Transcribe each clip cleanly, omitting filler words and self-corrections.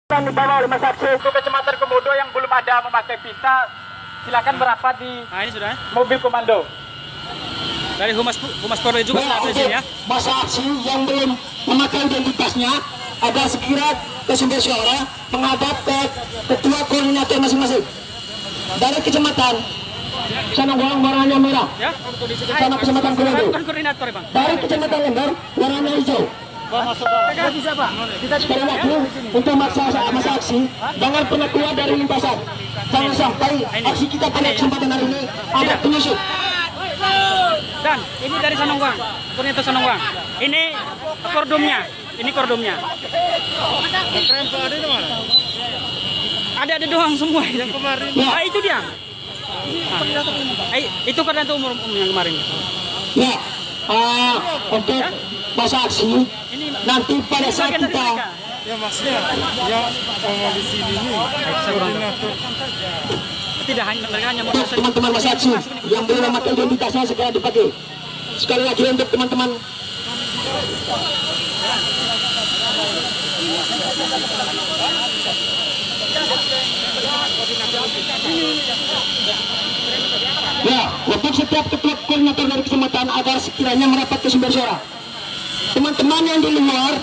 Dibawa oleh saksi untuk Kecamatan Komodo yang belum ada memakai pita, silakan merapat di ini sudah mobil komando. Dari Humas Polri juga sudah ada di sini ya. Masa aksi yang belum memakai identitasnya ada sekira ke sumber suara menghadap ke ketua koordinator masing-masing dari kecamatan Sanawang warnanya merah, Ya. sana kecamatan Komodo. Bukan koordinator, Bang. Dari kecamatan Lembar warnanya hijau. Sekali lagi untuk masa aksi jangan pernah keluar dari lintasan. Jangan sampai aksi kita pada kesempatan hari ini ada penyusup. Dan ini dari Sanongwang, koordinator Sanongwang. Ini kordomnya, ini kordomnya. Ada doang semua yang kemarin. Ah, itu dia. Itu koordinator umum yang kemarin. Ya, untuk masa aksi nanti pada saat kita ya maksudnya yang di sini nih koordinator tidak hanya mereka hanya untuk teman-teman masa aksi yang belum memakai identitasnya segera dipakai. Sekali lagi untuk teman-teman ya, untuk setiap ketua koordinator dari kecamatan agar sekiranya merapat ke sumber suara. Teman-teman yang di luar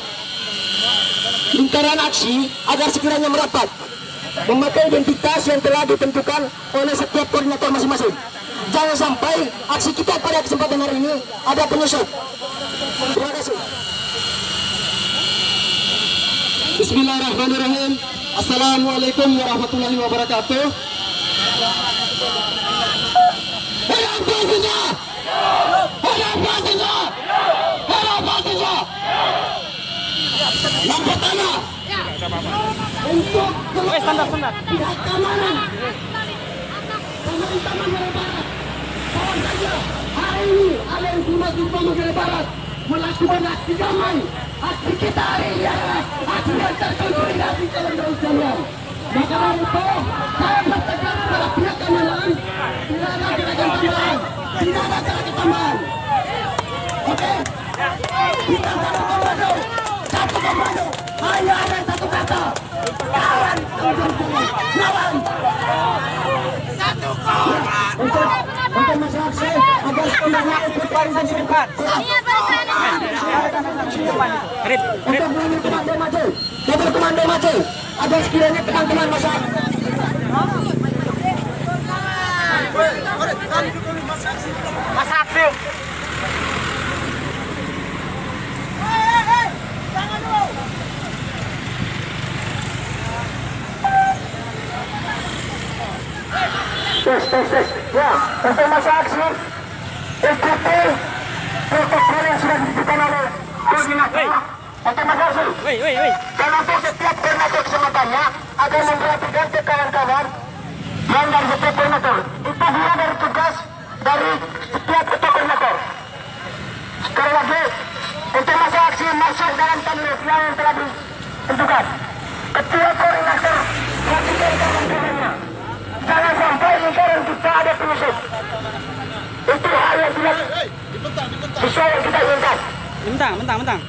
lingkaran aksi agar sekiranya merapat memakai identitas yang telah ditentukan oleh setiap koordinator masing-masing. Jangan sampai aksi kita pada kesempatan hari ini ada penyusup. Terima kasih. Bismillahirrahmanirrahim. Assalamualaikum warahmatullahi wabarakatuh. Yang pertama, untuk standar. keamanan teman-teman Manggarai Barat, kawan saja hari ini ada yang cuma di Manggarai Barat melakukan aksi damai. Aksi kita hari ini adalah aksi yang terkonsolidasi kawan-kawan sekalian. Maka dari itu saya bertegas pada pihak keamanan, tidak ada gerakan tambahan, tidak ada gerakan tambahan. Oke, kita satu komando, hanya ada satu kata, kawan, lawan. Satu korban. Untuk masyarakat agar sepenuhnya ikut partisipasi. Untuk mobil komando maju, agar sekiranya teman-teman masyarakat. Masa aksi. Tes. Ya, untuk masa aksi ikuti protokol yang sudah disebutkan oleh koordinator. Untuk masa aksi. Dan untuk setiap koordinator kecamatannya agar memperhatikan ke kawan-kawan yang dari setiap koordinator. Itu dia dari tugas dari setiap ketua koordinator. Sekali lagi, untuk masa aksi masuk dalam timeline yang telah ditentukan. Ketua koordinator perhatikan kawan-kawannya. Jangan sampai lingkaran kita ada penyusup. Itu hal yang tidak sesuai yang kita inginkan. Mentang.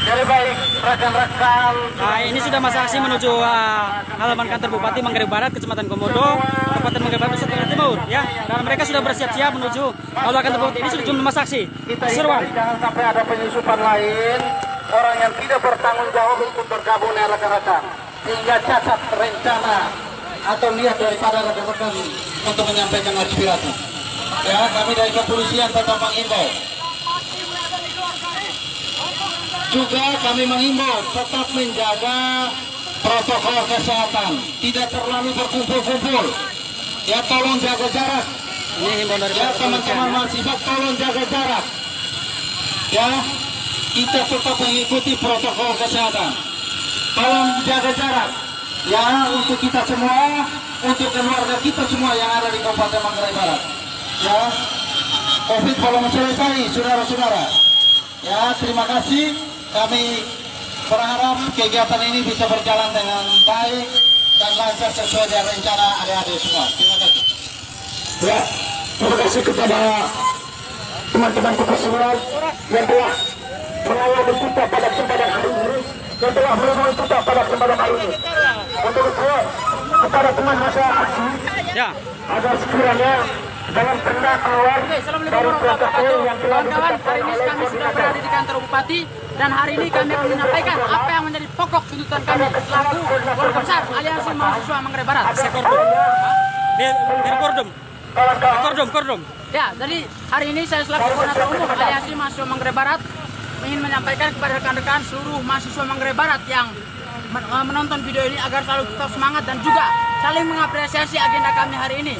Dari baik rekan-rekan. Nah, ini sudah masa aksi menuju halaman kantor Bupati Manggarai Barat, Kecamatan Komodo, Kabupaten Manggarai Barat, Nusa Tenggara Timur, ya. Dan mereka sudah bersiap-siap menuju halaman kantor Bupati. Ini sudah jumlah masa aksi. Seruan. Jangan sampai ada penyusupan lain, orang yang tidak bertanggung jawab untuk bergabung dengan rekan-rekan. Hingga cacat rencana atau niat daripada rekan-rekan untuk menyampaikan aspirasi. Ya, kami dari kepolisian tetap mengimbau. Juga kami mengimbau tetap menjaga protokol kesehatan, tidak terlalu berkumpul-kumpul. Ya, tolong jaga jarak. Ini himbauan dari Ya, teman-teman mahasiswa tolong jaga jarak. Ya, kita tetap mengikuti protokol kesehatan. Tolong jaga jarak. Ya, untuk kita semua, untuk keluarga kita semua yang ada di Kabupaten Manggarai Barat. Ya, COVID belum selesai, saudara-saudara. Ya, terima kasih. Kami berharap kegiatan ini bisa berjalan dengan baik dan lancar sesuai dengan rencana adik-adik semua. Terima kasih. Ya, terima kasih kepada teman-teman kepolisian yang telah mengawal kita pada kesempatan hari ini. yang telah menemui kita pada kesempatan kali ini. Untuk itu, kepada teman masa aksi, Ya. agar sekiranya jangan pernah keluar dari protokol yang telah Kawan-kawan, ditetapkan hari ini oleh kami sudah koordinator. berada di kantor Bupati dan hari ini kami akan menyampaikan apa yang menjadi pokok tuntutan kami selaku keluarga besar Aliansi Mahasiswa Manggarai Barat. Kordom. Ya, jadi hari ini saya selaku koordinator umum Aliansi Mahasiswa Manggarai Barat ingin menyampaikan kepada rekan-rekan seluruh mahasiswa Manggarai Barat yang menonton video ini agar selalu tetap semangat dan juga saling mengapresiasi agenda kami hari ini.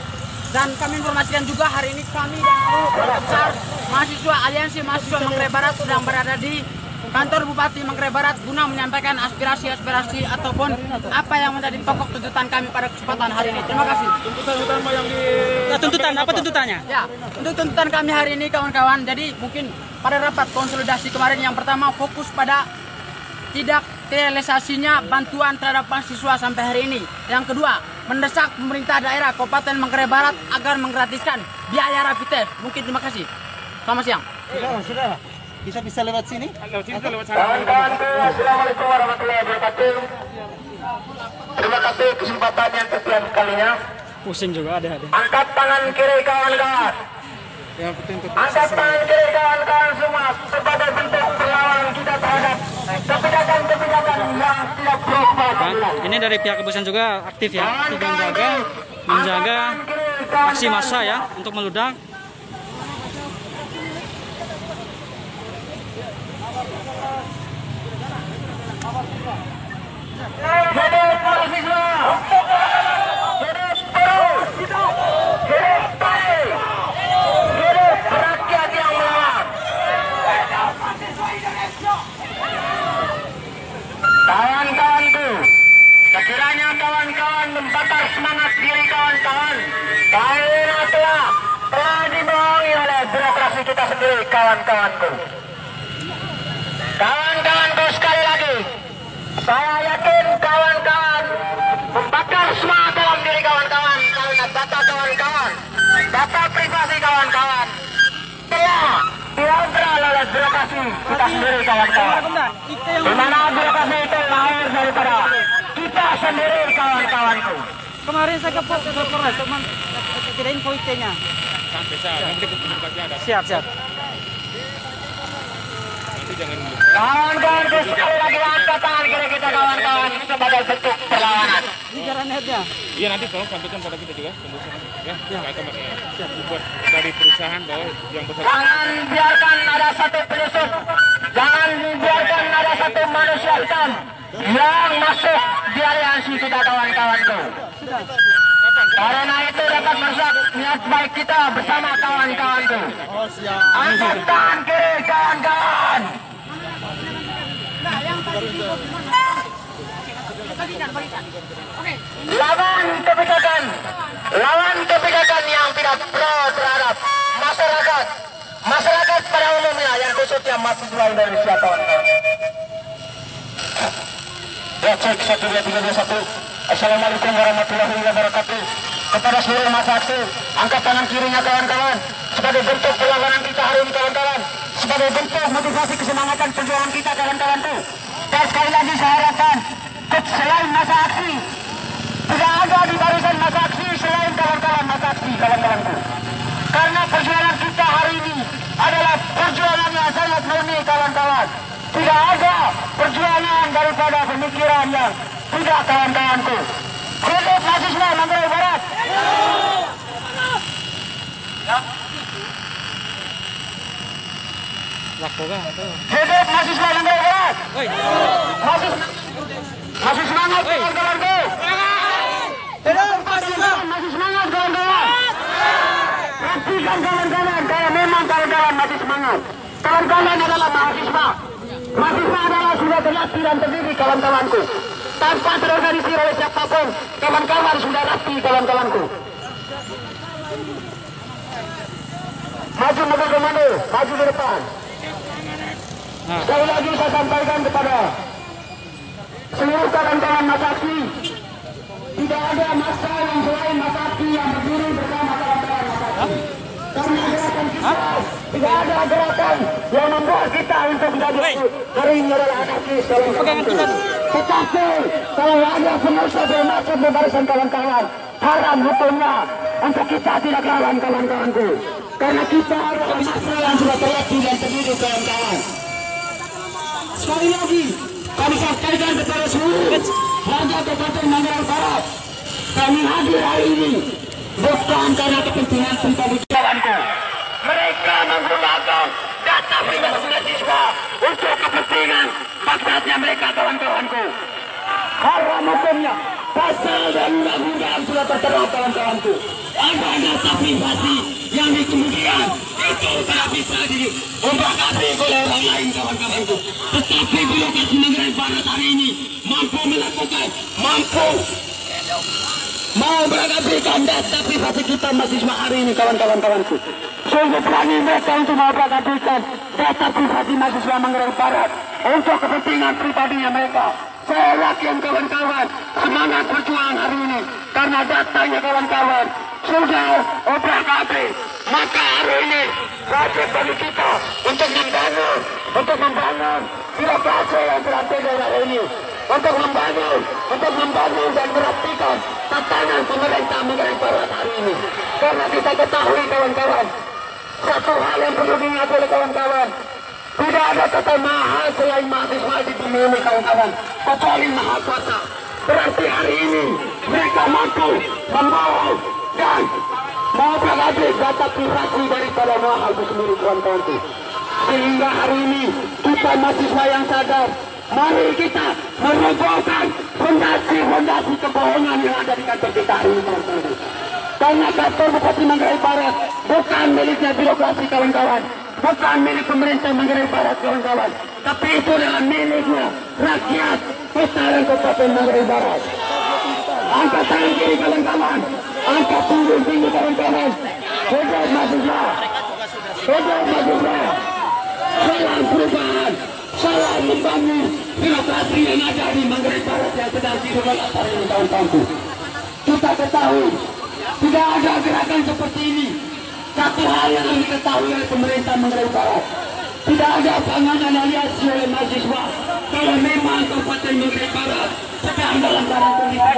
Dan kami informasikan juga hari ini kami dan seluruh keluarga besar mahasiswa Aliansi Mahasiswa Manggarai Barat sedang berada di kantor Bupati Manggarai Barat guna menyampaikan aspirasi-aspirasi ataupun apa yang menjadi pokok tuntutan kami pada kesempatan hari ini. Terima kasih. Tuntutan apa tuntutannya? Ya, untuk tuntutan kami hari ini kawan-kawan, jadi mungkin pada rapat konsolidasi kemarin yang pertama fokus pada tidak realisasinya bantuan terhadap mahasiswa sampai hari ini. Yang kedua, mendesak pemerintah daerah Kabupaten Manggarai Barat agar menggratiskan biaya rapid test. Mungkin terima kasih. Selamat siang. Sudah. Bisa lewat sini? Kawan-kawanku, assalamualaikum warahmatullahi wabarakatuh. Terima kasih kesempatan yang sekian kalinya. Pusing juga ada. Angkat tangan kiri kawan-kawan. Angkat tangan kiri kawan-kawan semua sebagai bentuk perlawanan kita terhadap kebijakan-kebijakan yang tidak pro kepada Pancasila. Ini dari pihak kepolisian juga aktif ya, aktif menjaga aksi massa ya untuk meludak. Hidup mahasiswa, hidup terus, hidup baik, hidup rakyat yang melawan. Kawan-kawanku, sekiranya kawan-kawan membakar semangat diri kawan-kawan, karena telah dibohongi oleh birokrasi kita sendiri, kawan-kawanku. Kawan-kawanku, sekali lagi, saya yakin kawan-kawan membakar semangat dalam diri kawan-kawan karena data kawan-kawan, data privasi kawan-kawan telah diambil oleh birokrasi kita sendiri, kawan-kawan. Di mana birokrasi itu lahir daripada kita sendiri, kawan-kawanku. Kemarin saya ke Polres, teman kirain poinnya. Siap. Kawan-kawanku, sekali lagi angkat tangan kiri kita, kawan-kawan, sebagai bentuk perlawanan. Ini jalannya. Iya, nanti tolong sampaikan pada kita juga ya. Buat dari perusahaan bahwa yang besar. Jangan biarkan ada satu penyusup, jangan biarkan ada satu manusia hitam yang masuk di aliansi kita, kawan-kawanku. Karena itu dapat merusak niat baik kita bersama kawan-kawanku. Angkat tangan kiri, kawan-kawan. Lawan kebijakan yang tidak pro terhadap masyarakat pada umumnya, yang khususnya mahasiswa Indonesia, kawan-kawan. Ya, cek 1 2 3 2 1. Assalamualaikum warahmatullahi wabarakatuh. Kepada seluruh masa aksi, angkat tangan kirinya, kawan-kawan, sebagai bentuk perlawanan kita hari ini, kawan-kawan, sebagai bentuk motivasi kesemangatan perjuangan kita, kawan-kawanku. Dan sekali lagi saya harapkan, selain masa aksi, tidak ada di barisan masa aksi selain kawan-kawan masa aksi, kawan-kawanku. Karena perjuangan kita hari ini adalah perjuangan yang sangat murni, kawan-kawan. Tidak ada perjuangan daripada pemikiran yang tidak, kawan-kawanku. Hidup mahasiswa Manggarai Barat. Hidup mahasiswa Manggarai Barat. Masih semangat, kawan-kawanku. Hidup mahasiswa, masih semangat, kawan-kawan. Pastikan, kawan-kawan, kalau memang kawan-kawan masih semangat. Kawan-kawan adalah mahasiswa. Mahasiswa adalah sudah berlatih dan terdiri, kawan-kawanku. Tanpa terorganisir oleh siapapun, kawan-kawan sudah latih, kawan-kawanku. Maju mobil komando, maju ke depan. Sekali lagi saya sampaikan kepada seluruh kawan-kawan masa aksi, tidak ada masa yang selain masa aksi yang berdiri bersama kawan-kawan masa aksi. Karena gerakan kita, tidak ada gerakan yang membuat kita untuk menjadi hari ini adalah anarkis kawan-kawanku. Tetapi kalau ada pengusaha bermaksud di barisan kawan-kawan, haram hukumnya untuk kita tidak lawan kawan-kawanku. Karena kita adalah masalah yang sudah terlatih dan terdidik kawan-kawan. Sekali lagi kami sampaikan kepada seluruh warga Kabupaten Manggarai Barat, kami hadir hari ini bukan karena kepentingan pribadi kawanku. Mereka menggunakan data pribadi mahasiswa untuk kepentingan maksudnya mereka kawan-kawanku. Haram hukumnya pasal dan undang-undang sudah tertera kawan-kawanku. Ada data pribadi yang kemudian itu tidak bisa diubah-abih oleh orang lain kawan-kawanku. Tetapi birokrasi Manggarai Barat hari ini mampu melakukan, mau beragabkan data privasi kita mahasiswa hari ini kawan-kawanku. Sungguh berani mereka untuk mau beragabkan data privasi mahasiswa Manggarai Barat untuk kepentingan pribadinya mereka. Saya yakin kawan-kawan semangat berjuang hari ini karena datanya kawan-kawan sudah obrak-abrik. Maka hari ini wajib bagi kita untuk membangun birokrasi yang terakhir hari ini. Untuk membangun dan merapikan tatanan pemerintah Manggarai Barat hari ini. Karena kita ketahui kawan-kawan, satu hal yang perlu diingat oleh kawan-kawan, tidak ada kata mahal selain mahasiswa di dunia ini kawan-kawan, kecuali Maha Kuasa. Berarti hari ini mereka mampu membawa dan mau beragabrik data privasi daripada mahal itu sendiri kawan-kawanku. Sehingga hari ini kita mahasiswa yang sadar, mari kita merobohkan fondasi kebohongan yang ada di kantor kita hari ini kawan-kawan. Karena kantor Bupati Manggarai Barat bukan miliknya birokrasi kawan-kawan, bukan milik pemerintah Manggarai Barat kawan-kawan, tapi itu adalah miliknya rakyat kota dan Kabupaten Manggarai Barat. Angkat tangan kiri kawan-kawan, angkat punggung tinggi kawan-kawan. Hebat mahasiswa, salam perubahan, salam membangun birokrasi yang ada di Manggarai Barat yang sedang didevelop hari ini kawan-kawanku. Kita ketahui tidak ada gerakan seperti ini. Satu hal yang diketahui oleh pemerintah Manggarai Barat, tidak ada panganan aliasi oleh mahasiswa. Kalau memang Kabupaten Manggarai Barat sedang dalam keadaan kondisi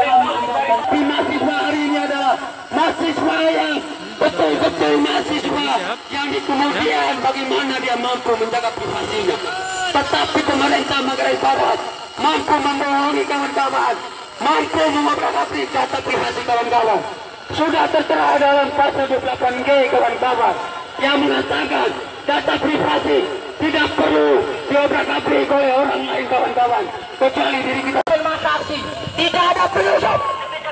di mahasiswa hari ini adalah mahasiswa yang betul-betul mahasiswa yang di kemudian bagaimana dia mampu menjaga privasinya. Tetapi pemerintah Manggarai Barat mampu membohongi kawan-kawan, mampu mengobrak-abrik data privasi kawan-kawan. Sudah tertera dalam pasal 28G kawan-kawan yang mengatakan data privasi tidak perlu diobrak-abrik oleh orang lain kawan-kawan kecuali diri kita. Saksi tidak ada penyusup.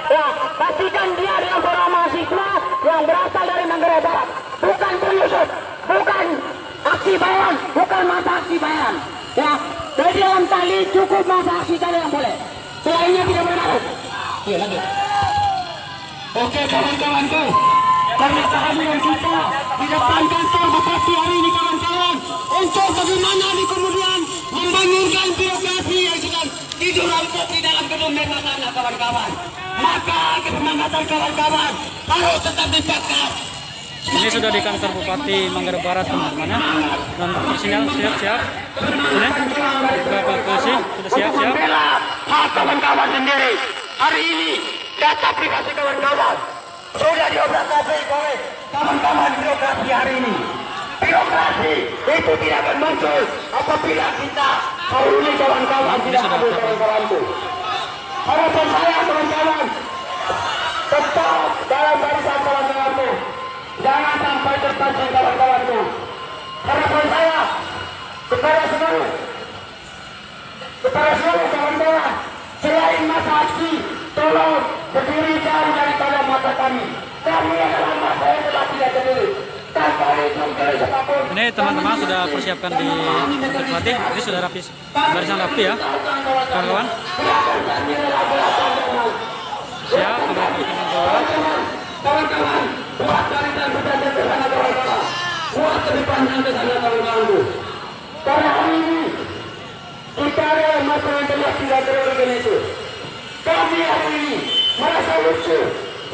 Ya, pastikan dia adalah seorang mahasiswa yang berasal dari Manggarai Barat, bukan penyusup, bukan aksi bayan, bukan masa aksi bayan. Ya, dari dalam tali cukup masa aksi tali yang boleh. Selainnya tidak boleh masuk. Iya, lanjut. Oke kawan-kawanku, karena kehadiran kita di depan kantor Bupati hari ini kawan-kawan, untuk bagaimana di kemudian membangunkan birokrasi yang sedang tidur rampung di dalam gedung Mega sana kawan-kawan. Maka kesemangatan kawan-kawan harus tetap dipakai. Ini sudah di kantor Bupati Manggarai Barat teman-teman ya. Dan personel siap-siap. Ini beberapa kursi sudah siap-siap. Hak kawan-kawan sendiri. Hari ini data privasi kawan-kawan sudah diobrak-abrik oleh kawan-kawan birokrasi hari ini. Birokrasi itu tidak akan muncul apabila kita hari ini kawan-kawan tidak hadir kawan-kawanku. Harapan saya kawan-kawan tetap dalam barisan kawan-kawanku. Jangan sampai terpancing kawan-kawanku. Harapan saya kepada seluruh kawan-kawan, selain masa aksi, tolong berdiri jauh daripada mata kami. Kami adalah masa yang telah tidak berdiri. Tanpa itu dari siapapun. Ini teman-teman sudah persiapkan di kantor Bupati. Ini sudah rapi, barisan rapi ya, kawan-kawan. Siap, kawan-kawan, buat barisan berjalan ke sana kawan-kawan. Buat ke depannya ke sana kawan-kawanku. Karena hari ini kita adalah masa yang telah tidak terorganisir. Kami hari ini merasa lucu,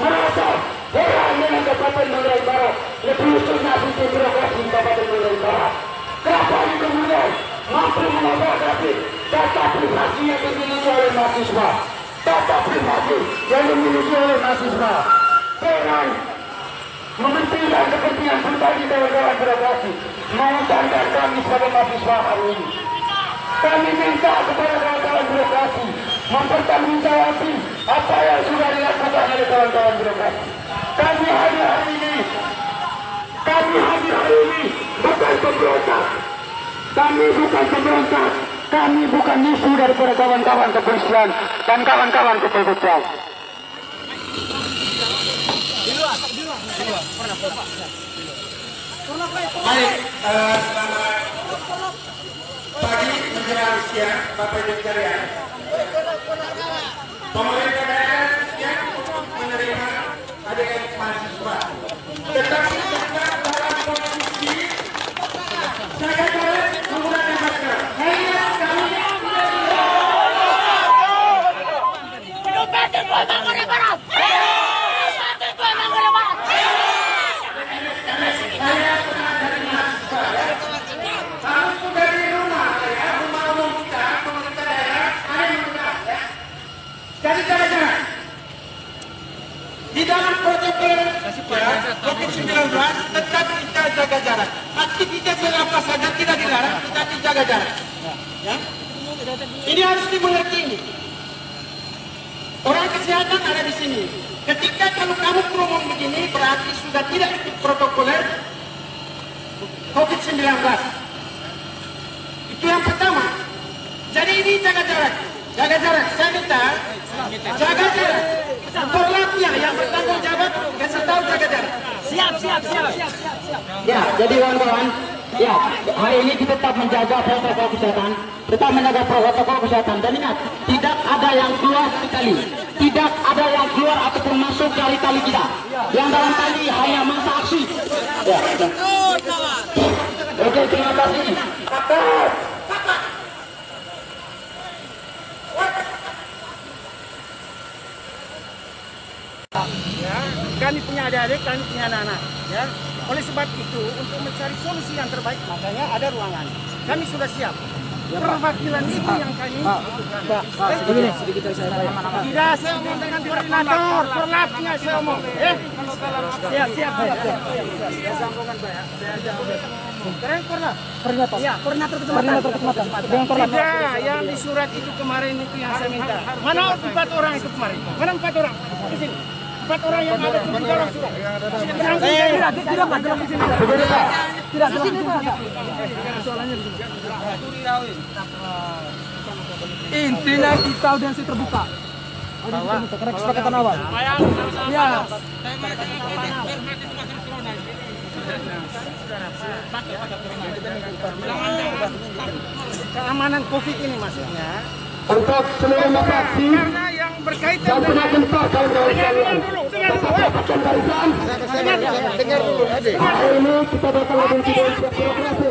merasa heran dengan Kabupaten Manggarai Barat, lebih khususnya sistem birokrasi Kabupaten Manggarai Barat. Kenapa ini kemudian mampu menghadapi data privasi yang dimiliki oleh mahasiswa, data privasi yang dimiliki oleh mahasiswa dengan mementingkan kepentingan pribadi kawan-kawan birokrasi. Mengundangkan kami sebagai mahasiswa hari ini, kami minta kepada kawan-kawan birokrasi mempertanggungjawabkan apa yang sudah dilakukan oleh kawan-kawan birokrasi. Kami hadir hari ini bukan pemberontak. Kami bukan pemberontak. Kami bukan musuh daripada kawan-kawan kepolisian dan kawan-kawan kepolisian. Baik, selamat pagi menjelang siang, Bapak Ibu sekalian. Pemerintah daerah siap untuk menerima adik-adik mahasiswa, tetapi tetap dalam kondisi jaga jarak, menggunakan masker. Di dalam protokol COVID-19 tetap kita jaga jarak. Aktivitas apa saja tidak dilarang, tetapi jaga jarak. Ya? Ini harus dimengerti ini. Orang kesehatan ada di sini. Ketika kalau kamu kerumun begini berarti sudah tidak ikut protokoler COVID-19. Itu yang pertama. Jadi ini jaga jarak. Jaga jarak. Saya minta jaga jarak. Korlapnya yang bertanggung jawab kasih tahu jaga jarak. Siap. Ya, jadi kawan-kawan, ya hari ini kita tetap menjaga protokol kesehatan, tetap menjaga protokol kesehatan. Dan ingat, tidak ada yang keluar sekali, tidak ada yang keluar ataupun masuk dari tali kita. Yang dalam tali hanya masa aksi. Ya. Oke, terima kasih. Ya, kami punya adik-adik, kami punya anak-anak. Ya, oleh sebab itu untuk mencari solusi yang terbaik makanya ada ruangan. Kami sudah siap. Perwakilan itu yang kami tidak saya omong dengan koordinator, korlapnya saya omong. Siap. Keren korlap. Koordinator. Ya, koordinator kecamatan. Dengan korlap. Tidak, yang di surat itu kemarin itu yang saya minta. Mana 4 orang itu kemarin? Mana 4 orang? Di sini. 4 orang yang ada 3 orang sudah. Tidak, Pak. Tidak, di sini, Pak. Soalnya di sini. Intinya kita audiensi terbuka. Bahwa kesepakatan awal. Ya. Keamanan COVID ini maksudnya. Untuk seluruh masyarakat Yang berkaitan yang punya gempa kawan-kawan sekalian, dengar dulu. hari ini kita bakal lakukan siap birokrasi.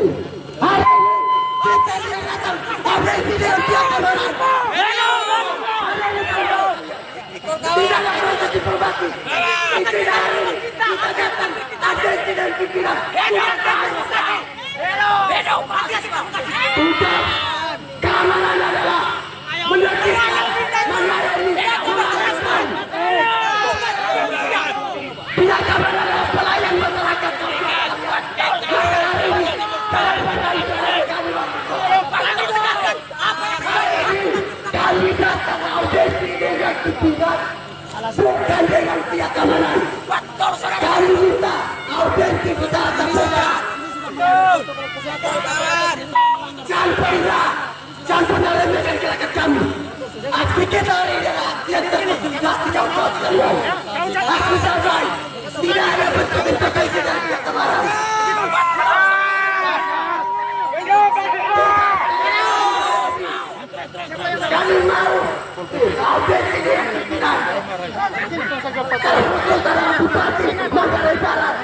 Hari ini kita datang presiden siap birokrasi. Tidak ada proses diplomasi. Tidak hari ini kita datang presiden pimpinan. Tugas keamanan adalah menertibkan, melayani, memaafkan. Tidak keamanan adalah pelayan masyarakat. Hari ini kami datang audiensi dengan pimpinan, bukan dengan pihak keamanan. Kami minta audiensi secara terbuka. Jangan pernah remehkan gerakan kami. Aksi kita hari ini adalah aksi yang terkonsolidasi di kawan-kawan sekalian. Aksi damai, tidak ada bentuk intervensi dari pihak keamanan. Kami mau audiensi dengan pimpinan. Saudara Bupati Manggarai Barat.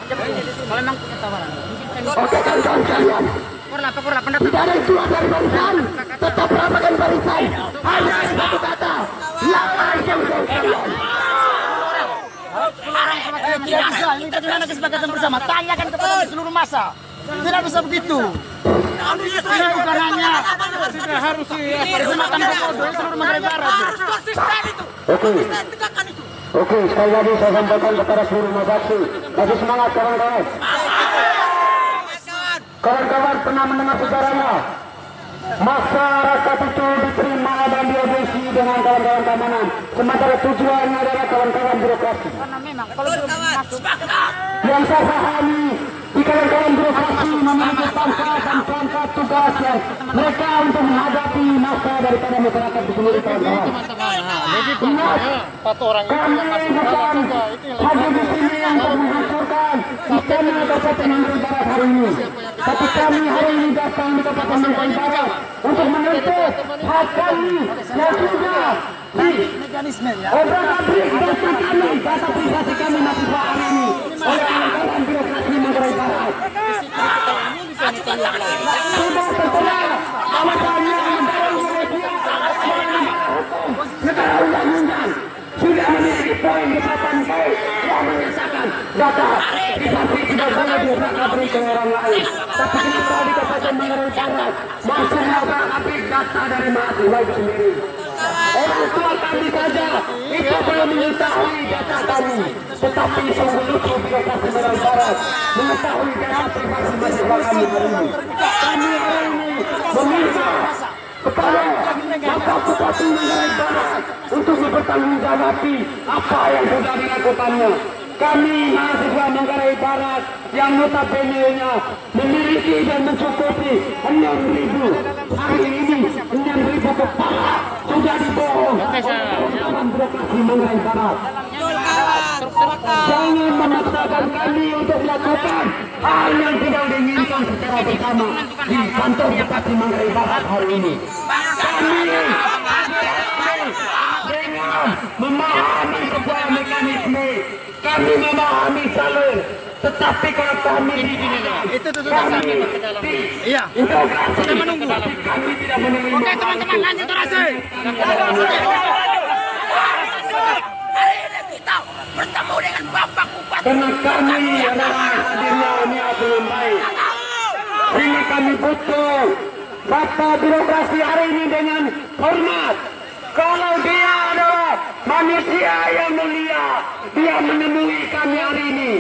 Kalau memang punya tawaran. Oke kawan-kawan sekalian. Tidak ada yang keluar dari barisan. Tetap rapatkan barisan. Hanya satu kata. Lawan kawan-kawan sekalian. Tidak bisa, ini bagaimana kesepakatan bersama? Tanyakan kepada seluruh massa. Tidak bisa begitu. Ini bukan hanya tidak harus di Kecamatan Komodo, seluruh Manggarai Barat. Oke, sekali lagi saya sampaikan kepada seluruh masyarakat, masih semangat kawan-kawan. Kawan-kawan pernah mendengar sejarahnya. Masyarakat itu diterima dan diobesi dengan kawan-kawan keamanan. Sementara tujuannya adalah kawan-kawan birokrasi. Karena memang kalau belum masuk Yang saya pahami, di kawan-kawan birokrasi memiliki pangkat dan pangkat tugas yang mereka untuk menghadapi masa daripada masyarakat di sendiri kawan-kawan. Ingat, kami bukan hadir di sini untuk menghancurkan sistem Kabupaten Manggarai Barat hari ini. Tapi kami hari ini datang di Kabupaten Manggarai Barat untuk menuntut hak kami yang sudah obrak-abrik data privasi kami mahasiswa hari ini oleh kawan-kawan birokrasi Manggarai Barat. Sudah tertera bahwasannya negara Indonesia negara undang-undang sudah memiliki poin di papan poin yang menyatakan data privasi tidak boleh diobrak-abrik ke orang lain. Tapi kenapa di Kabupaten Manggarai Barat masih mengobrak-abrik data dari mahasiswa itu sendiri? Orang tua kami saja itu belum mengetahui data kami, tetapi sungguh lucu birokrasi Manggarai Barat mengetahui data privasi mahasiswa kami hari ini. Kami hari ini meminta kepada Bapak Bupati Manggarai Barat untuk bertanggungjawab apa yang sudah dilakukannya. Kami mahasiswa Manggarai Barat yang notabene-nya memiliki dan mencukupi 6.000 hari ini 6.000 kepala sudah dibohong oleh kawan birokrasi Manggarai Barat. Jangan memaksakan kami untuk melakukan hal yang tidak diinginkan secara bersama di kantor Bupati Manggarai Barat hari ini. Kami dengan memahami sebuah mekanisme, kami memahami salur, tetapi kalau kami Itu kami iya. kita menunggu. Kami tidak menemui. Oke teman-teman, lanjut terus. hari ini kita bertemu dengan Bapak Bupati. Karena kami adalah hadirnya niat yang baik. Ini kami butuh Bapak birokrasi hari ini dengan hormat. Kalau dia adalah manusia yang mulia, dia menemui kami hari ini.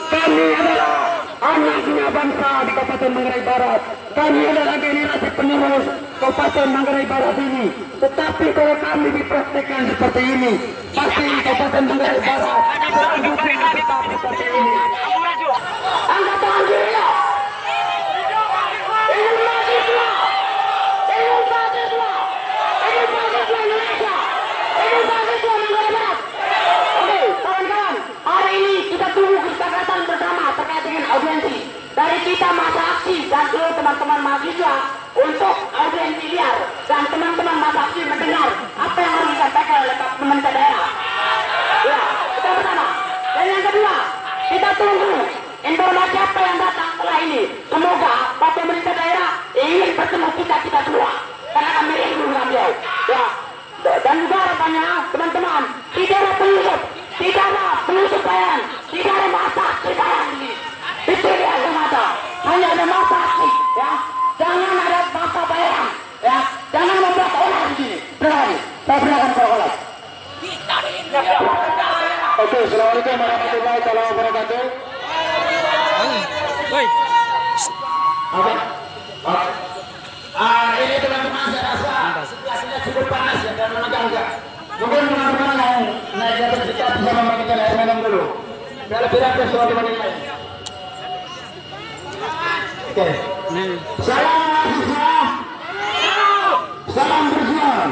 Kami adalah anaknya bangsa di Kabupaten Manggarai Barat. Kami adalah generasi penerus Kabupaten Manggarai Barat ini. Tetapi kalau kami dipraktekkan seperti ini, pasti Kabupaten Manggarai Barat selanjutnya tetap seperti ini. Angkat tangan kiri. Dari kita masa aksi dan seluruh teman-teman mahasiswa untuk audiensi liar dan teman-teman masa aksi mendengar apa yang harus disampaikan oleh pemerintah daerah. Ya, kita bersama. Dan yang kedua, kita tunggu informasi apa yang datang setelah ini. Semoga Pak pemerintah daerah ingin bertemu kita semua, karena kami rindu dengan beliau. Ya, dan juga harapannya teman-teman, tidak ada penyusup, tidak ada penyusup bayan, tidak ada masa aksi bayan ini. Itu dia semata, hanya ada masa aksi, ya. Jangan ada masa bayaran, ya. Jangan membuat orang di sini. Terima kasih. Saya berikan kepada Oke, assalamualaikum warahmatullahi wabarakatuh. Woi. Ini teman-teman saya rasa situasinya cukup panas ya dan menegangkan. Mungkin teman-teman yang naik di atas kita bisa membagikan air minum dulu. Biar lebih rapi soal dibanding lain. Oke. Salam mahasiswa. Salam berjuang.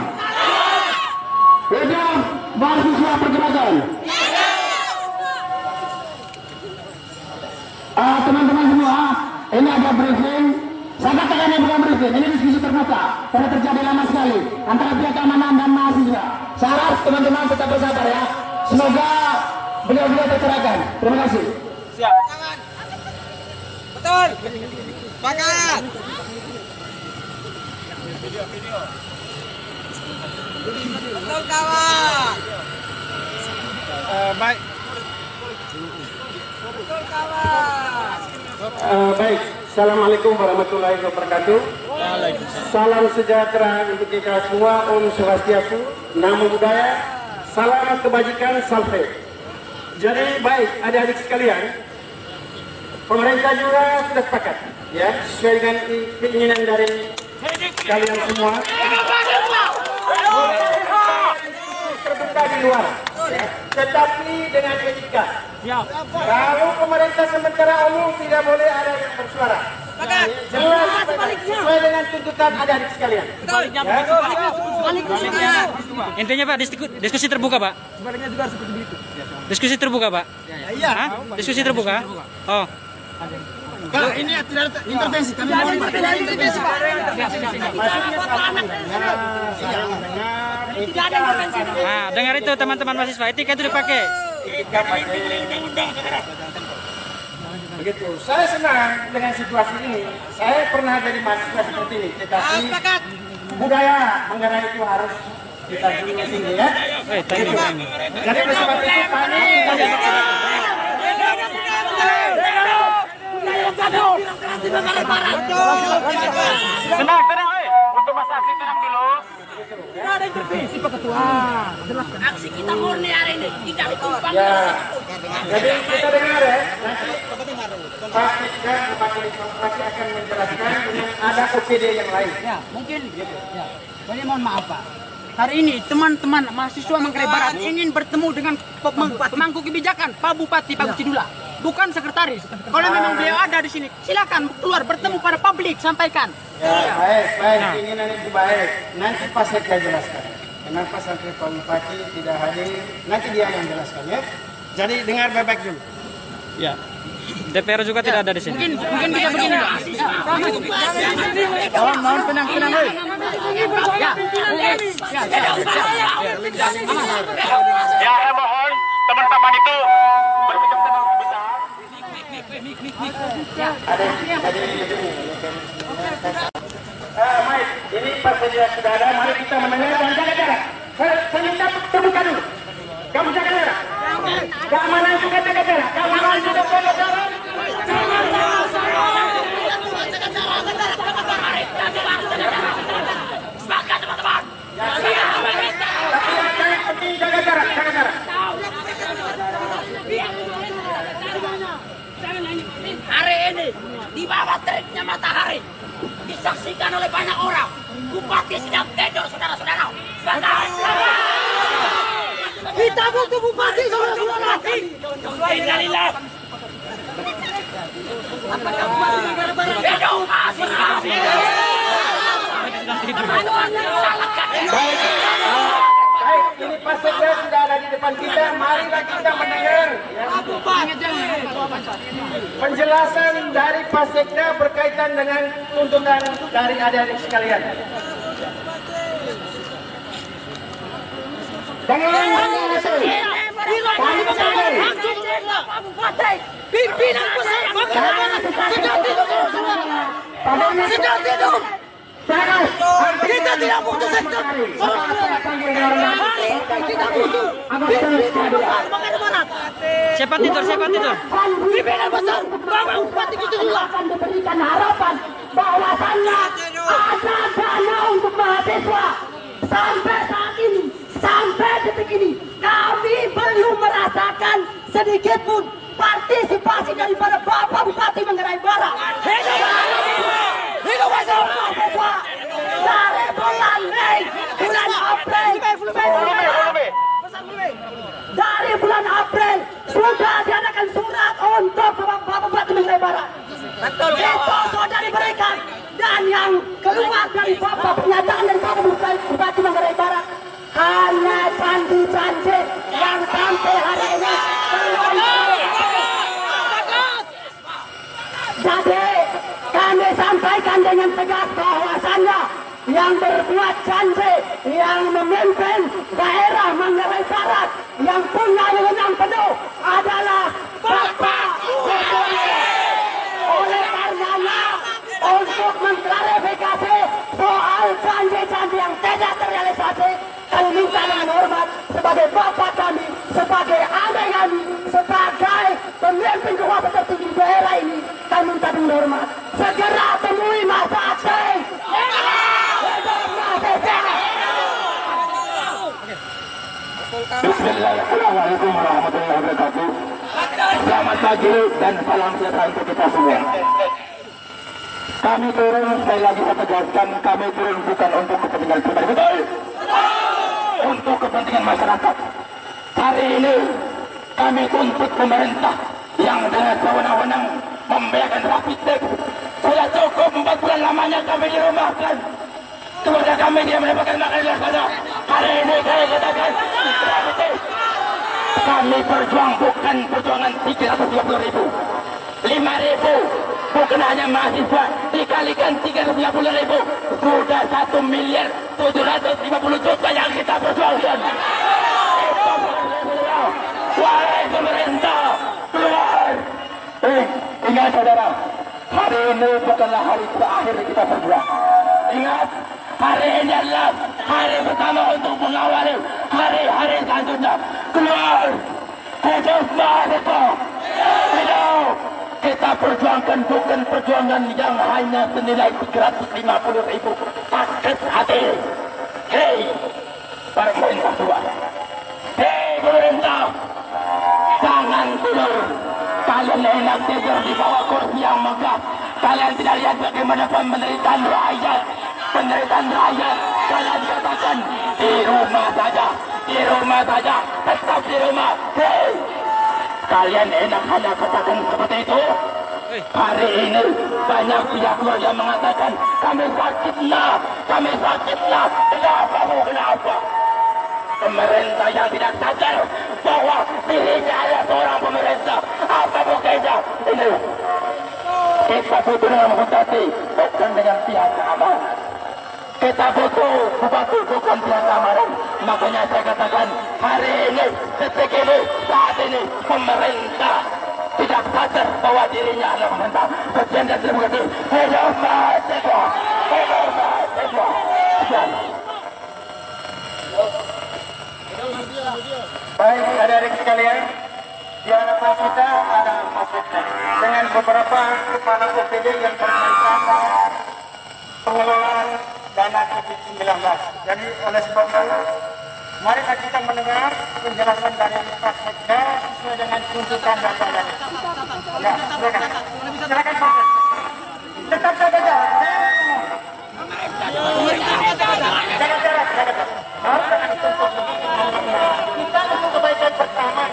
Hidup mahasiswa pergerakan. Teman-teman semua, ini ada briefing. Saya katakan ini bukan briefing, ini diskusi terbuka. Karena terjadi lama sekali antara pihak keamanan dan mahasiswa. Saya harap teman-teman tetap bersabar ya. Semoga beliau-beliau tercerahkan. Terima kasih. Siap. Betul. Sepakat. Betul kawan. Baik. Betul kawan. Baik. Assalamualaikum warahmatullahi wabarakatuh. Salam sejahtera untuk kita semua. Om Swastiastu, Namo Buddhaya, salam kebajikan, salve. Jadi baik adik-adik sekalian, pemerintah juga sudah sepakat ya sesuai dengan keinginan dari kalian semua. Terbuka di luar, ya. Tetapi dengan etika. Kalau pemerintah sementara umum tidak boleh ada yang bersuara. Jelas sesuai dengan tuntutan adik-adik sekalian. Intinya Pak, diskusi terbuka Pak. Diskusi terbuka Pak. Hah? Diskusi terbuka. Oh. Pak, ini tidak ada intervensi. Kami mohon Pak. Tidak ada intervensi Pak. Nah, dengar itu teman-teman mahasiswa, etika itu dipakai. Begitu. Saya senang dengan situasi ini. Saya pernah jadi mahasiswa seperti ini, tetapi budaya menggerai itu harus kita jadikan tinggi ya. Begitu. Jadi oleh sebab itu kami Tenang, untuk Mas Aksi tenang dulu. Ada intervensi Pak Ketua. Aksi kita murni hari ini tidak ditumpang. ya. Jadi kita dengar ya. Nanti Pak Sekda Bupati masih akan menjelaskan dengan ada OPD yang lain. Ya, mungkin. Ya. Jadi mohon maaf Pak. Hari ini teman-teman mahasiswa Manggarai Barat ingin bertemu dengan pemangku kebijakan Pak Bupati Pak Cidula, bukan sekretaris. Kalau memang beliau ada di sini, silakan keluar bertemu pada publik, sampaikan. Ya, baik, keinginan itu baik. Nanti Pak Sekda jelaskan. Kenapa sampai Pak Bupati tidak hadir? Nanti dia yang jelaskan ya. Jadi dengar baik-baik dulu. Ya. DPR juga tidak ada di sini. Mungkin bisa begini Pak. Mohon tenang. Ya. Ya, saya mohon teman-teman itu berbincang tenang sebentar. Baik, ini Pak Sekda sudah ada. Mari kita mendengar dan jaga jarak. Saya minta terbuka dulu. Kamu jaga jarak. Keamanan juga jaga jarak. Keamanan juga jaga jarak. Sepakat teman-teman. Tapi yang penting jaga jarak. Hari ini di bawah teriknya matahari disaksikan oleh banyak orang. Bupati sedang tidur, saudara-saudara. Kita butuh bupati, saudara-saudara. Innalillah. Apakah bupati Manggarai Barat? Hidup mahasiswa. Baik, ini Pak Sekda sudah ada di depan kita. Marilah kita mendengar penjelasan dari Pak Sekda berkaitan dengan tuntutan dari adik-adik sekalian. Pimpinan besar Manggarai Barat sedang tidur. Kita tidak butuh sektor. Kita butuh pimpinan besar Manggarai Barat. Siapa tidur? Pimpinan besar Bapak Bupati Cidula akan diberikan harapan bahwasannya ada dana untuk mahasiswa. Sampai saat ini, sampai detik ini, kami belum merasakan sedikit pun partisipasi daripada Bapak Bupati Manggarai Barat. Hidup mahasiswa dari bulan Mei, bulan April, dari bulan April sudah diadakan surat untuk Bapak Bupati Manggarai Barat. Betul. Itu sudah diberikan dan yang keluar dari Bapak pernyataan dari Bapak Bupati Manggarai Barat hanya janji-janji yang sampai hari ini belum. Jadi kami sampaikan dengan tegas bahwasannya yang berbuat janji, yang memimpin daerah Manggarai Barat, yang punya wewenang penuh adalah Bapak Jokowi. Oleh karenanya, untuk mengklarifikasi soal janji-janji yang tidak terrealisasi, kami minta dengan hormat sebagai bapak kami, sebagai adik kami, sebagai pemimpin kekuasaan tertinggi daerah ini, kami minta dengan hormat segera temui masa aksi. Bismillahirrahmanirrahim warahmatullahi wabarakatuh. Selamat pagi dan salam sejahtera untuk kita semua. Kami turun, sekali lagi saya tegaskan, kami turun bukan untuk kepentingan pribadi, betul? Untuk kepentingan masyarakat. Hari ini kami tuntut pemerintah yang dengan sewenang-wenang membayarkan rapid test. Sudah cukup 4 bulan lamanya kami dirumahkan. Keluarga kami dia mendapatkan makan di sana. Hari ini saya katakan kami berjuang bukan perjuangan 350.000, 5.000, bukan hanya mahasiswa, dikalikan 350.000 sudah 1.750.000.000 yang kita perjuangkan. Wahai pemerintah, keluar! Ingat saudara, hari ini bukanlah hari terakhir kita berjuang. Ingat, hari ini adalah hari pertama untuk mengawali hari-hari selanjutnya. Keluar! Hidup mahasiswa! Hidup! Kita perjuangkan bukan perjuangan yang hanya senilai 350.000 sakit hati. Hei, pemerintah tua! Hei pemerintah! Jangan tidur! Kalian enak tidur di bawah kursi yang megah. Kalian tidak lihat bagaimana penderitaan rakyat. Penderitaan rakyat. Kalian katakan di rumah saja. Di rumah saja. Tetap di rumah. Hei! Kalian enak hanya katakan seperti itu. Hari ini banyak pihak luar yang mengatakan kami sakit nak. Kami sakit nak. Kenapa bu? Kenapa? Pemerintah yang tidak sadar bahwa dirinya adalah seorang pemerintah. Apa buktinya? Ini kita butuh dengan hati, bukan dengan pihak keamanan. Kita butuh bupati bukan pihak keamanan. Makanya saya katakan hari ini, detik ini, saat ini pemerintah tidak sadar bahwa dirinya adalah pemerintah. Sekian dan terima kasih. Hidup mahasiswa, hidup mahasiswa. Baik, adik-adik sekalian, di hadapan kita ada masjid dengan beberapa kepala OPD yang berkaitan pengelolaan dana COVID-19. Jadi oleh sebab itu, mari kita mendengar penjelasan dari Pak Sekda sesuai dengan tuntutan dan tanda. Ya, silakan. Silakan Pak. Tetap jaga jarak. Jaga jarak. Kita untuk kebaikan bersama.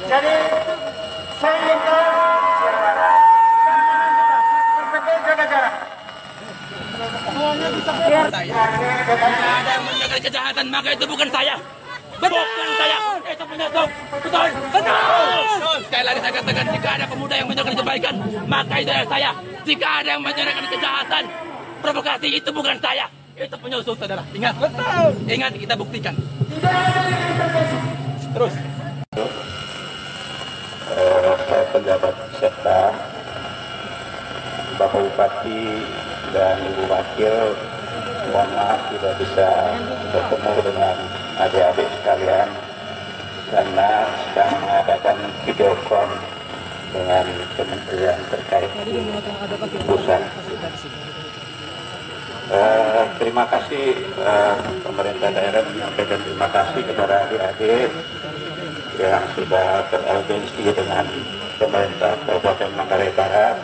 Jadi saya minta jaga jarak. Ada yang melakukan kejahatan, maka itu bukan saya. Bukan saya. Itu penyusup. Betul. Betul. Sekali lagi saya katakan, jika ada pemuda yang melakukan kebaikan, maka itu adalah saya. Jika ada yang melakukan kejahatan, provokasi, itu bukan saya. Itu penyusup, saudara. Ingat. Betul. Ingat, kita buktikan. Terus. Saya penjabat Sekda, Bapak Bupati dan Ibu Wakil, mohon maaf tidak bisa bertemu dengan adik-adik sekalian karena sedang mengadakan video call dengan kementerian terkait pusat. Terima kasih pemerintah daerah menyampaikan terima kasih kepada adik-adik yang sudah beraudiensi dengan pemerintah Kabupaten Manggarai Barat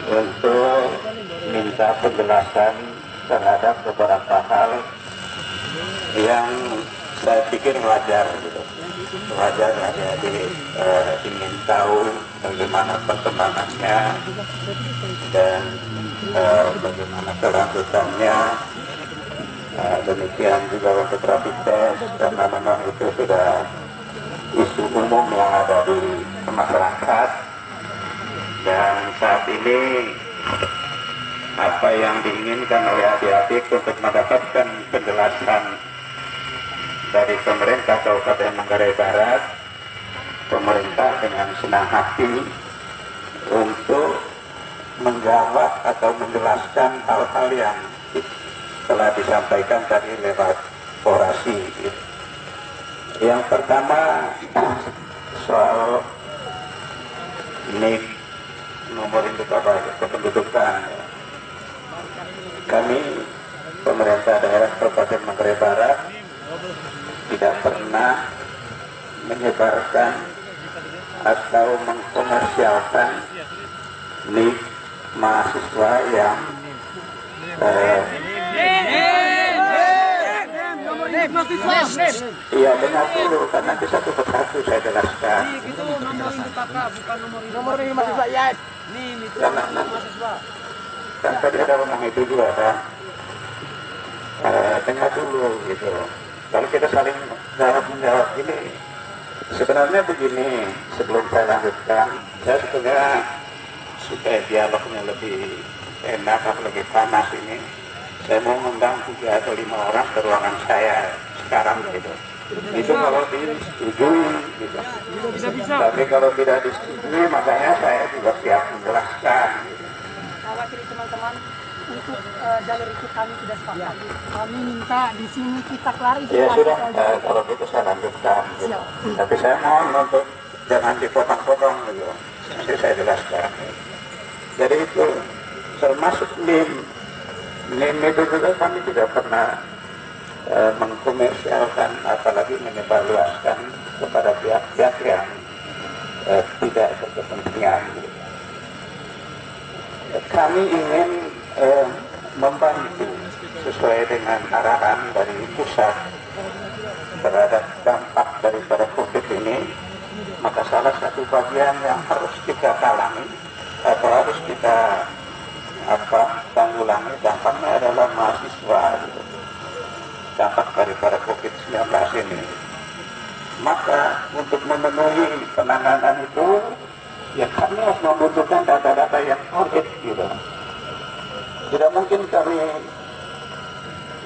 untuk minta penjelasan terhadap beberapa hal yang saya pikir wajar gitu. Wajar adik-adik ingin tahu bagaimana perkembangannya dan bagaimana kelanjutannya. Demikian juga untuk rapid test karena memang itu sudah isu umum yang ada di masyarakat, dan saat ini apa yang diinginkan oleh adik-adik untuk mendapatkan penjelasan dari pemerintah Kabupaten Manggarai Barat, pemerintah dengan senang hati untuk menjawab atau menjelaskan hal-hal yang telah disampaikan tadi lewat orasi. Yang pertama soal NIK nomor induk kependudukan. Kami pemerintah daerah Kabupaten Manggarai Barat tidak pernah menyebarkan atau mengkomersialkan nik mahasiswa yang iya, dengar dulu karena nanti satu persatu saya jelaskan. Itu nomor induk kakak, bukan nomor induk mahasiswa ya. Karena kan tadi ada ngomong itu juga kan. Dengar dulu gitu. Kalau kita saling jawab menjawab ini, sebenarnya begini. Sebelum saya lanjutkan, saya sebetulnya supaya dialognya lebih enak atau lebih panas ini, saya mau mengundang 3 atau 5 orang ke ruangan saya sekarang gitu. Itu kalau disetujui gitu. Tapi kalau tidak disetujui, makanya saya juga siap menjelaskan gitu. Mewakili teman-teman untuk jalur itu kami tidak sepakat. Kami minta di sini kita klarifikasi. Ya sudah, kalau gitu saya lanjutkan gitu. Tapi saya mohon untuk jangan dipotong-potong gitu. Nanti saya jelaskan. Jadi itu termasuk NIM itu juga kami tidak pernah mengkomersialkan apalagi menyebarluaskan kepada pihak-pihak yang tidak berkepentingan. Kami ingin membantu sesuai dengan arahan dari pusat terhadap dampak daripada COVID ini, maka salah satu bagian yang harus kita alami atau harus kita tanggulangi dampaknya adalah mahasiswa gitu. Dampak daripada COVID-19 ini. Maka untuk memenuhi penanganan itu, ya kami harus membutuhkan data-data yang valid gitu. Tidak mungkin kami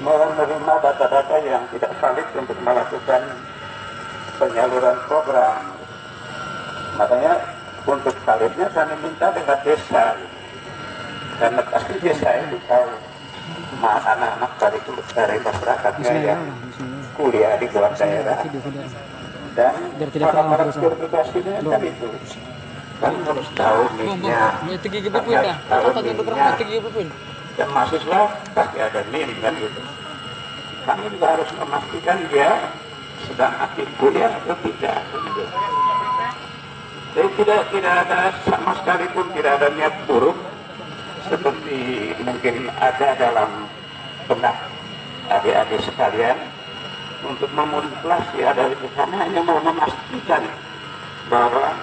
menerima data-data yang tidak valid untuk melakukan penyaluran program. Makanya untuk validnya kami minta dengan desa gitu. Karena pasti desa itu tahu anak-anak dari masyarakatnya yang kuliah di luar daerah dan para verifikasinya kan itu kan harus tahu NIM-nya, dan mahasiswa pasti ada NIM kan gitu. Kami juga harus memastikan dia sedang aktif kuliah atau tidak gitu. Jadi tidak ada sama sekali pun tidak ada niat buruk seperti mungkin ada dalam benak adik-adik sekalian untuk memanipulasi ada itu, karena hanya mau memastikan bahwa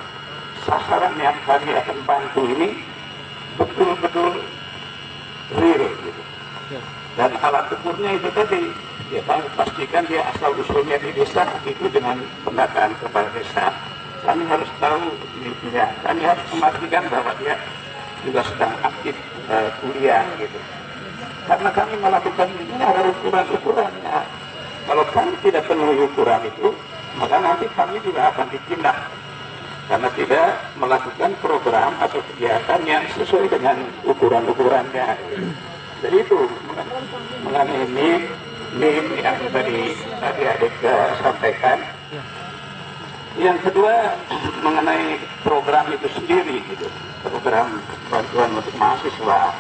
sasaran yang kami akan bantu ini betul-betul real gitu. Dan alat ukurnya itu tadi ya kami pastikan dia asal usulnya di desa itu dengan pendataan kepala desa. Kami harus tahu ya, kami harus memastikan bahwa dia juga sedang aktif kuliah gitu. Karena kami melakukan ini ada ukuran-ukurannya. Kalau kami tidak penuhi ukuran itu, maka nanti kami juga akan ditindak karena tidak melakukan program atau kegiatan yang sesuai dengan ukuran-ukurannya. Jadi itu mengenai NIM yang tadi adik sampaikan. Yang kedua mengenai program itu sendiri gitu. Program bantuan untuk mahasiswa.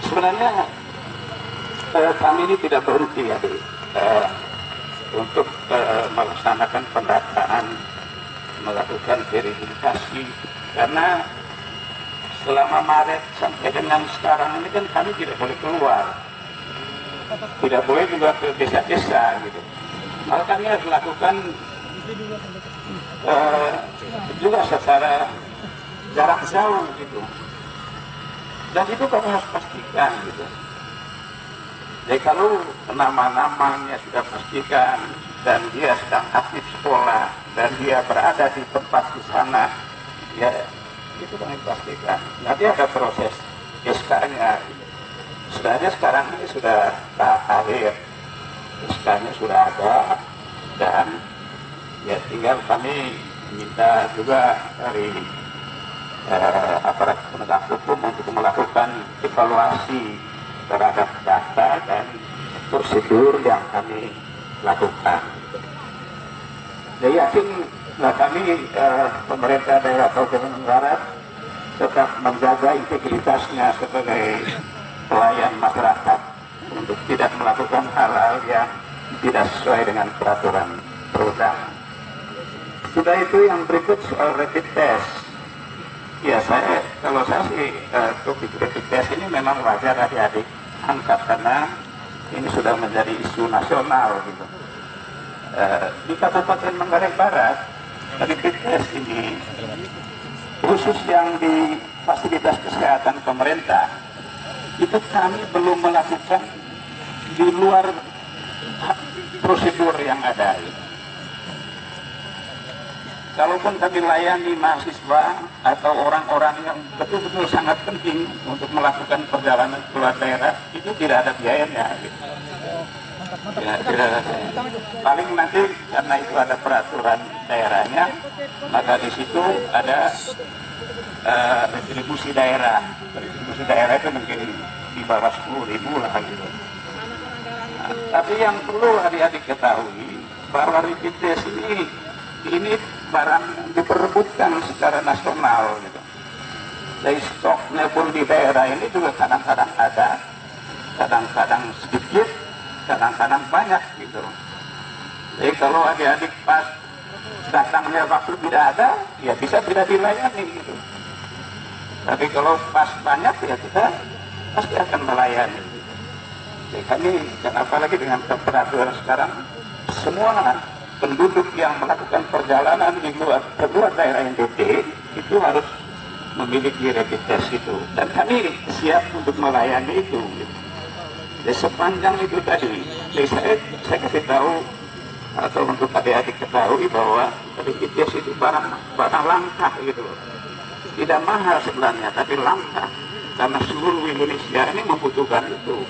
Sebenarnya kami ini tidak berhenti ya untuk melaksanakan pendataan, melakukan verifikasi, karena selama Maret sampai dengan sekarang ini kan kami tidak boleh keluar, tidak boleh juga ke desa-desa gitu. Maka kami harus lakukan juga secara jarak jauh gitu, dan itu kami harus pastikan gitu. Jadi kalau nama-namanya sudah pastikan dan dia sedang aktif sekolah dan dia berada di tempat di sana, ya itu kami pastikan. Nanti ada proses SK-nya. Sebenarnya sekarang ini sudah tahap akhir, SK-nya sudah ada dan ya tinggal kami minta juga dari aparat penegak hukum untuk melakukan evaluasi terhadap data dan prosedur yang kami lakukan. Saya yakin kami pemerintah daerah Kabupaten Barat tetap menjaga integritasnya sebagai pelayan masyarakat untuk tidak melakukan hal-hal yang tidak sesuai dengan peraturan perundangan. Sudah itu yang berikut soal rapid test. Ya kalau saya sih topik rapid test ini memang wajar adik-adik angkat karena ini sudah menjadi isu nasional gitu. Di Kabupaten Manggarai Barat, rapid test ini khusus yang di fasilitas kesehatan pemerintah itu kami belum melakukan di luar prosedur yang ada. Kalaupun kami layani mahasiswa atau orang-orang yang betul-betul sangat penting untuk melakukan perjalanan keluar daerah, itu tidak ada biayanya. Ya, paling nanti karena itu ada peraturan daerahnya, maka di situ ada retribusi daerah. Retribusi daerah itu mungkin di bawah 10.000 lah gitu. Nah, tapi yang perlu adik-adik ketahui bahwa rapid test ini barang yang diperebutkan secara nasional gitu. Dari stoknya pun di daerah ini juga kadang-kadang ada, kadang-kadang sedikit, kadang-kadang banyak gitu. Jadi kalau adik-adik pas datangnya waktu tidak ada, ya bisa tidak dilayani gitu. Tapi kalau pas banyak ya kita pasti akan melayani. Jadi kami, dan apalagi dengan peraturan sekarang, semua penduduk yang melakukan perjalanan di luar daerah NTT itu harus memiliki rapid test itu. Dan kami siap untuk melayani itu. Gitu. Jadi sepanjang itu tadi, jadi saya kasih tahu atau untuk adik-adik ketahui bahwa rapid test itu barang langka gitu. Tidak mahal sebenarnya, tapi langka karena seluruh Indonesia ini membutuhkan itu.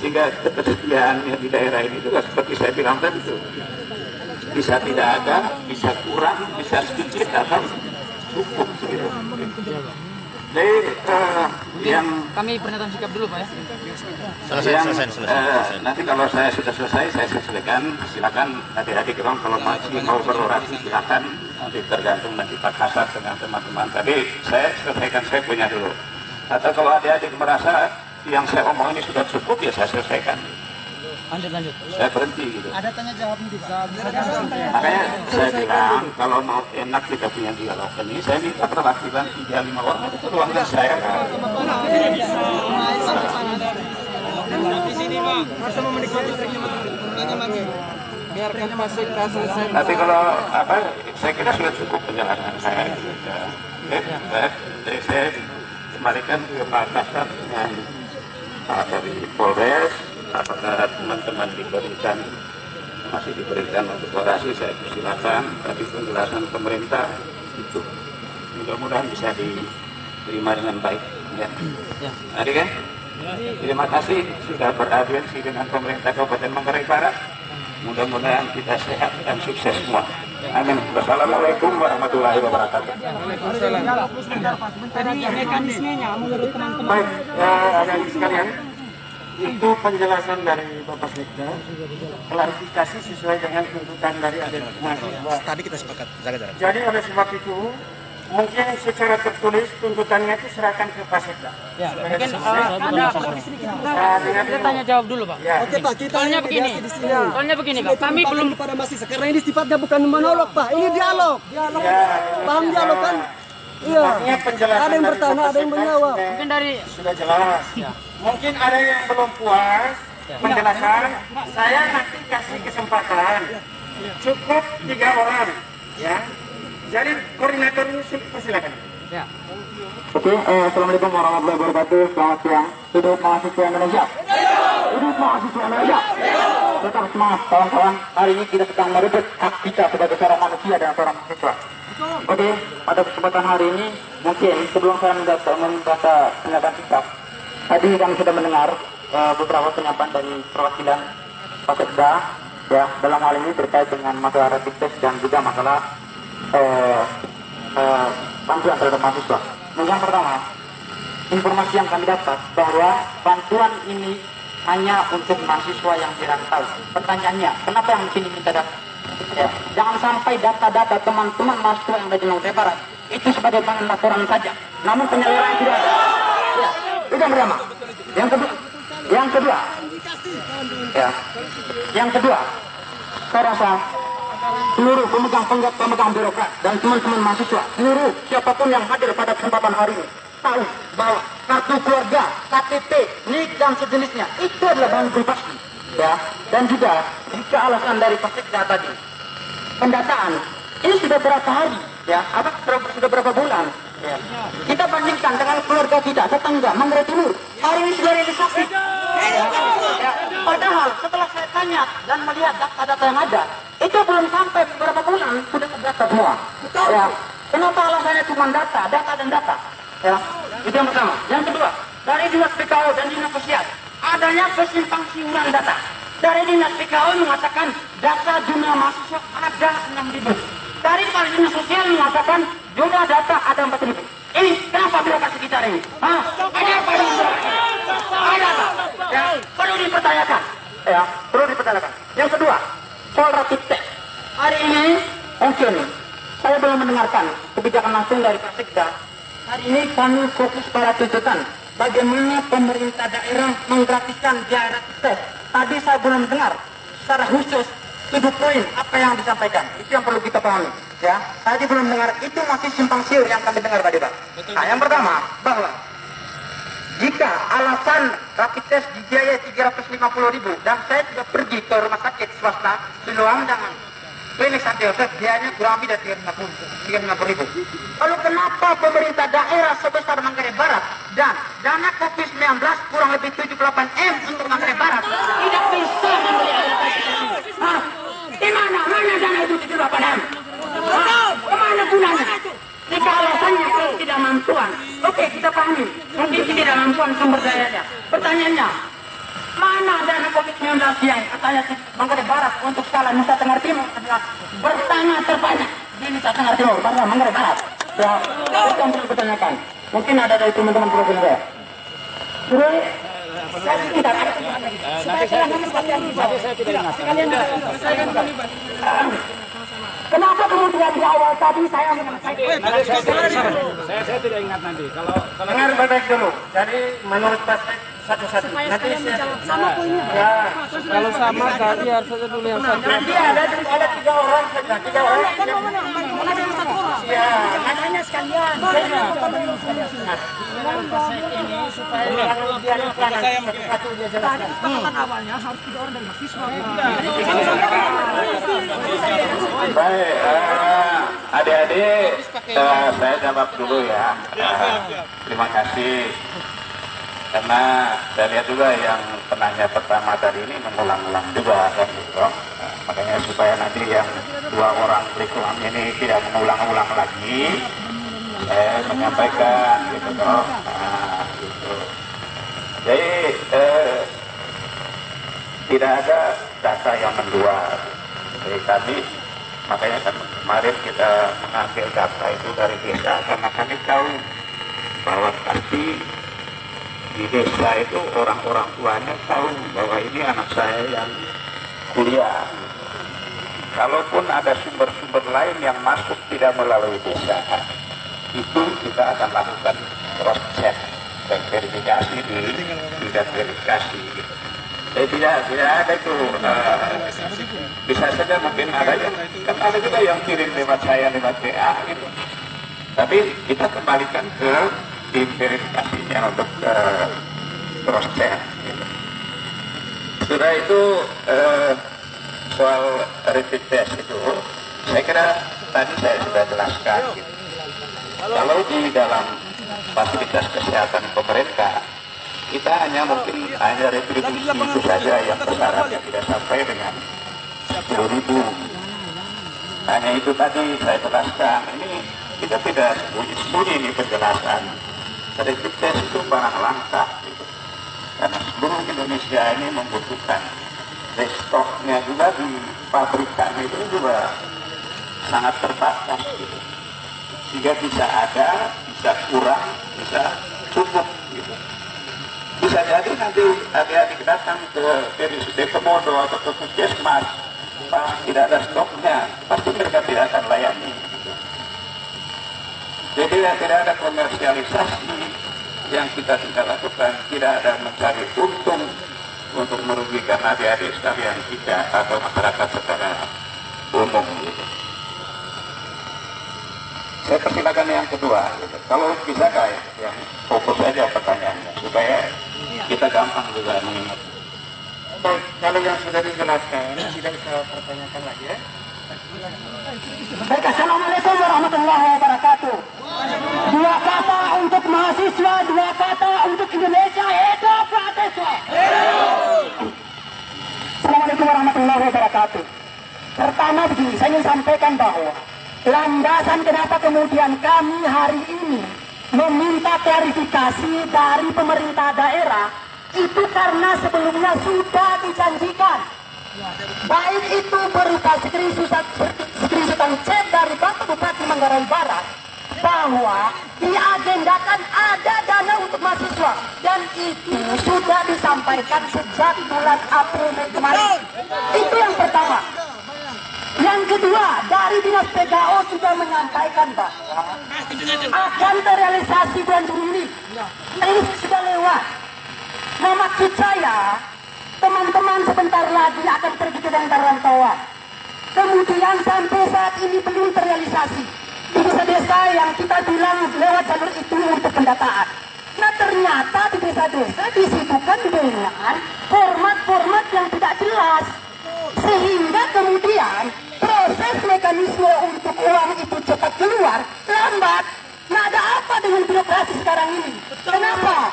Sehingga ketersediaannya di daerah ini juga seperti saya bilang tadi itu bisa tidak ada, bisa kurang, bisa sedikit atau cukup gitu. Jadi yang Kami pernyataan sikap dulu Pak ya. Selesai. Nanti kalau saya sudah selesai, saya selesaikan. Silakan adik-adik kalau masih mau berorasi silakan. Nanti tergantung nanti Pak Kasar dengan teman-teman. Tapi saya selesaikan saya punya dulu. Atau kalau adik-adik merasa yang saya omong ini sudah cukup, ya saya selesaikan. Lanjut. Saya berhenti gitu. Ada tanya jawab nih Pak. Makanya saya bilang kalau mau enak kita punya dialog ini, saya minta perwakilan 3-5 orang itu ruangan saya. Di sini Pak. Masa mau menikmati biarkan masuk selesai. Tapi kalau apa, saya kira sudah cukup penjelasan saya. Saya kembalikan ke Pak Kasar dengan dari Polres. Apakah teman-teman masih diberikan untuk orasi, saya persilakan. Tapi penjelasan pemerintah itu mudah-mudahan bisa diterima dengan baik. Ya. Adik kan? Terima kasih sudah beraudiensi dengan pemerintah Kabupaten Manggarai Barat. Mudah-mudahan kita sehat dan sukses semua. Amin. Wassalamualaikum warahmatullahi wabarakatuh. Mekanismenya menurut teman-teman. Baik, adik-adik sekalian, itu penjelasan dari Bapak Sekda, klarifikasi sesuai dengan tuntutan dari adik mahasiswa. Tadi kita sepakat jaga jarak. Jadi oleh sebab itu, mungkin secara tertulis tuntutannya itu serahkan ke Pak Sekda. Ya, mungkin kita tanya jawab dulu Pak. Ya. Oke Pak, kita Soalnya begini. Soalnya begini Pak, kami belum pada mahasiswa karena ini sifatnya bukan monolog Pak, ini dialog. Paham dialog kan? Iya. Artinya penjelasan Ada yang dari bertanya, Bapak ada yang Sekda menjawab. mungkin dari sudah jelas. Mungkin ada yang belum puas penjelasan. Saya nanti kasih kesempatan. Cukup 3 orang, ya. Jadi koordinator ini persilakan. ya. Oke, assalamualaikum warahmatullahi wabarakatuh. Selamat siang. Hidup mahasiswa Indonesia. Hidup mahasiswa Indonesia. Tetap semangat kawan-kawan. Hari ini kita sedang merebut hak kita sebagai seorang manusia dan seorang mahasiswa. Oke, pada kesempatan hari ini mungkin sebelum saya membaca pernyataan sikap, tadi kami sudah mendengar beberapa penyampaian dari perwakilan Pak Sekda, ya, dalam hal ini terkait dengan masalah rapid test dan juga masalah bantuan terhadap mahasiswa. Yang pertama, informasi yang kami dapat bahwa bantuan ini hanya untuk mahasiswa yang dirantau. Pertanyaannya, kenapa yang di sini minta data? Ya, jangan sampai data-data teman-teman mahasiswa yang ada di Manggarai Barat itu sebagaimana laporan saja, namun penyelenggaraan tidak ada. Ya, itu yang pertama. Yang kedua, saya rasa seluruh pemegang birokrat dan teman-teman mahasiswa, seluruh siapapun yang hadir pada kesempatan hari ini tahu bahwa kartu keluarga, KTP, NIK dan sejenisnya itu adalah bahan privasi. Ya, dan juga jika alasan dari Pasekda tadi pendataan ini sudah berapa hari, ya, sudah berapa bulan, ya. Kita bandingkan dengan keluarga kita tetangga Manggarai Timur, hari ini sudah realisasi. Ya. Padahal setelah saya tanya dan melihat data-data yang ada, itu belum sampai beberapa bulan sudah terdata semua. Ya. Kenapa alasannya cuma data dan data? Ya. Itu yang pertama. Yang kedua, dari Dinas PKO dan Dinas Sosial adanya kesimpang siuran data. Dari Dinas PKO mengatakan data jumlah mahasiswa ada 6.000. Dari Dinas Sosial mengatakan jumlah data ada 4.000. Ini kenapa birokrasi kita ini? Ada apa ini? Ada apa? Ya, perlu dipertanyakan. Ya, perlu dipertanyakan. Yang kedua, soal rapid test. Hari ini mungkin saya belum mendengarkan kebijakan langsung dari Pasekda. Hari ini kami fokus pada tuntutan bagaimana pemerintah daerah menggratiskan biaya rapid test. Tadi saya belum dengar secara khusus 7 poin apa yang disampaikan. Itu yang perlu kita pahami. Ya, tadi belum dengar, itu masih simpang siur yang kami dengar tadi, Pak. Nah, yang pertama bahwa jika alasan rapid test dibiayai 350.000 dan saya sudah pergi ke rumah sakit swasta Siloam dengan klinik Santi Yosef, biayanya kurang lebih dari 350.000. Lalu kenapa pemerintah daerah sebesar Manggarai Barat dan dana COVID-19 kurang lebih 78M untuk Manggarai Barat tidak bisa membeli alat rapid test? Di mana dana itu 78M? Kemana gunanya? Jika alasannya kalau tidak mampuan, oke, kita pahami, mungkin tidak mampuan sumber dayanya. Pertanyaannya, mana dana COVID-19 yang katanya Manggarai Barat untuk skala Nusa Tenggara Timur adalah bertanya terbanyak di Nusa Tenggara Timur, karena Manggarai Barat. Ya, itu yang perlu dipertanyakan. Mungkin ada dari teman-teman program saya. Jadi, saya tidak ingat. Kenapa kemudian di awal tadi saya Saya tidak ingat nanti. Kalau Dengar baik dulu. Jadi menurut Pasek satu-satu. Nanti sama poinnya. Ya, Kalau sama tadi harus saja dulu yang satu. nanti ada 3 orang saja. 3 orang. Mana ada yang 1 orang? Ya, Makanya sekalian. supaya saya mungkin satu dia jelaskan. Kesepakatan awalnya harus 3 orang dari mahasiswa. Baik, adik-adik, saya jawab dulu ya. Terima kasih. Karena saya lihat juga yang penanya pertama tadi ini mengulang-ulang juga kan gitu. Makanya supaya nanti yang 2 orang berikutnya ini tidak mengulang-ulang lagi, saya menyampaikan gitu toh. Gitu. Jadi tidak ada data yang menduar dari kami. Makanya kan kemarin kita mengambil data itu dari desa, karena kami tahu bahwa pasti di desa itu orang-orang tuanya tahu bahwa ini anak saya yang kuliah. Kalaupun ada sumber-sumber lain yang masuk tidak melalui desa, itu kita akan lakukan cross check dan verifikasi di bidang verifikasi. Jadi tidak ada itu, bisa saja mungkin ada yang, kan ada juga yang kirim lewat saya lewat WA gitu. Tapi kita kembalikan ke tim verifikasinya untuk cross check gitu. Sudah itu soal rapid test itu saya kira tadi saya sudah jelaskan gitu. Kalau di dalam fasilitas kesehatan pemerintah kita hanya retribusi itu saja yang besarannya tidak sampai dengan 10.000. Hanya itu tadi saya jelaskan. Ini kita tidak sembunyi-sembunyi ini penjelasan. Rapid test itu barang langka gitu. Karena seluruh Indonesia ini membutuhkan. Stoknya juga di pabrikan itu juga sangat terbatas gitu. Jika bisa ada, bisa kurang, bisa cukup gitu. Bisa jadi nanti adik-adik datang ke RSUD Komodo atau ke Puskesmas, pas tidak ada stoknya, pasti mereka tidak akan layani gitu. Jadi tidak ada komersialisasi yang kita lakukan, tidak ada mencari untung untuk merugikan adik-adik sekalian kita atau masyarakat secara umum gitu. Saya persilakan yang kedua gitu. Kalau bisa kayak yang fokus aja pertanyaannya supaya kita gampang juga mengingat. Baik, kalau yang sudah dijelaskan tidak bisa pertanyakan lagi ya. Baik, assalamualaikum warahmatullahi wabarakatuh. Dua kata untuk mahasiswa, dua kata untuk Indonesia. Hidup mahasiswa. Assalamualaikum warahmatullahi wabarakatuh. Pertama begini, saya ingin sampaikan bahwa landasan kenapa kemudian kami hari ini meminta klarifikasi dari pemerintah daerah itu karena sebelumnya sudah dijanjikan, baik itu berupa screenshotan chat dari Bapak Bupati Manggarai Barat bahwa diagendakan ada dana untuk mahasiswa, dan itu sudah disampaikan sejak bulan April kemarin. Itu yang pertama. Yang kedua, dari Dinas PGO sudah menyampaikan bahwa akan terrealisasi bulan Juni. Ini sudah lewat. Nah, maksud saya, teman-teman sebentar lagi akan pergi ke daerah rantauan. Kemudian sampai saat ini belum terrealisasi. Di desa-desa yang kita bilang lewat jalur itu untuk pendataan. Nah, ternyata di desa-desa disibukkan dengan format-format yang tidak jelas. Sehingga kemudian proses mekanisme untuk uang itu cepat keluar lambat. Nah, ada apa dengan birokrasi sekarang ini? Kenapa?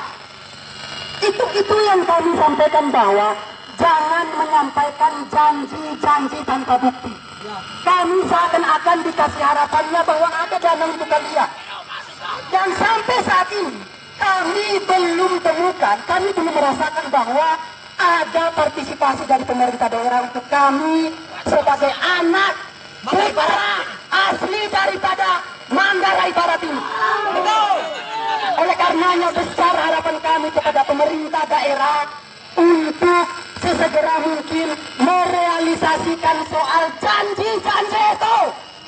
Itu yang kami sampaikan, bahwa jangan menyampaikan janji-janji tanpa bukti. Kami seakan-akan dikasih harapannya bahwa ada dana untuk kalian. Dan sampai saat ini kami belum temukan, kami belum merasakan bahwa ada partisipasi dari pemerintah daerah untuk kami sebagai anak putra asli daripada Manggarai Barat ini. Oleh karenanya besar harapan kami kepada pemerintah daerah untuk sesegera mungkin merealisasikan soal janji-janji itu.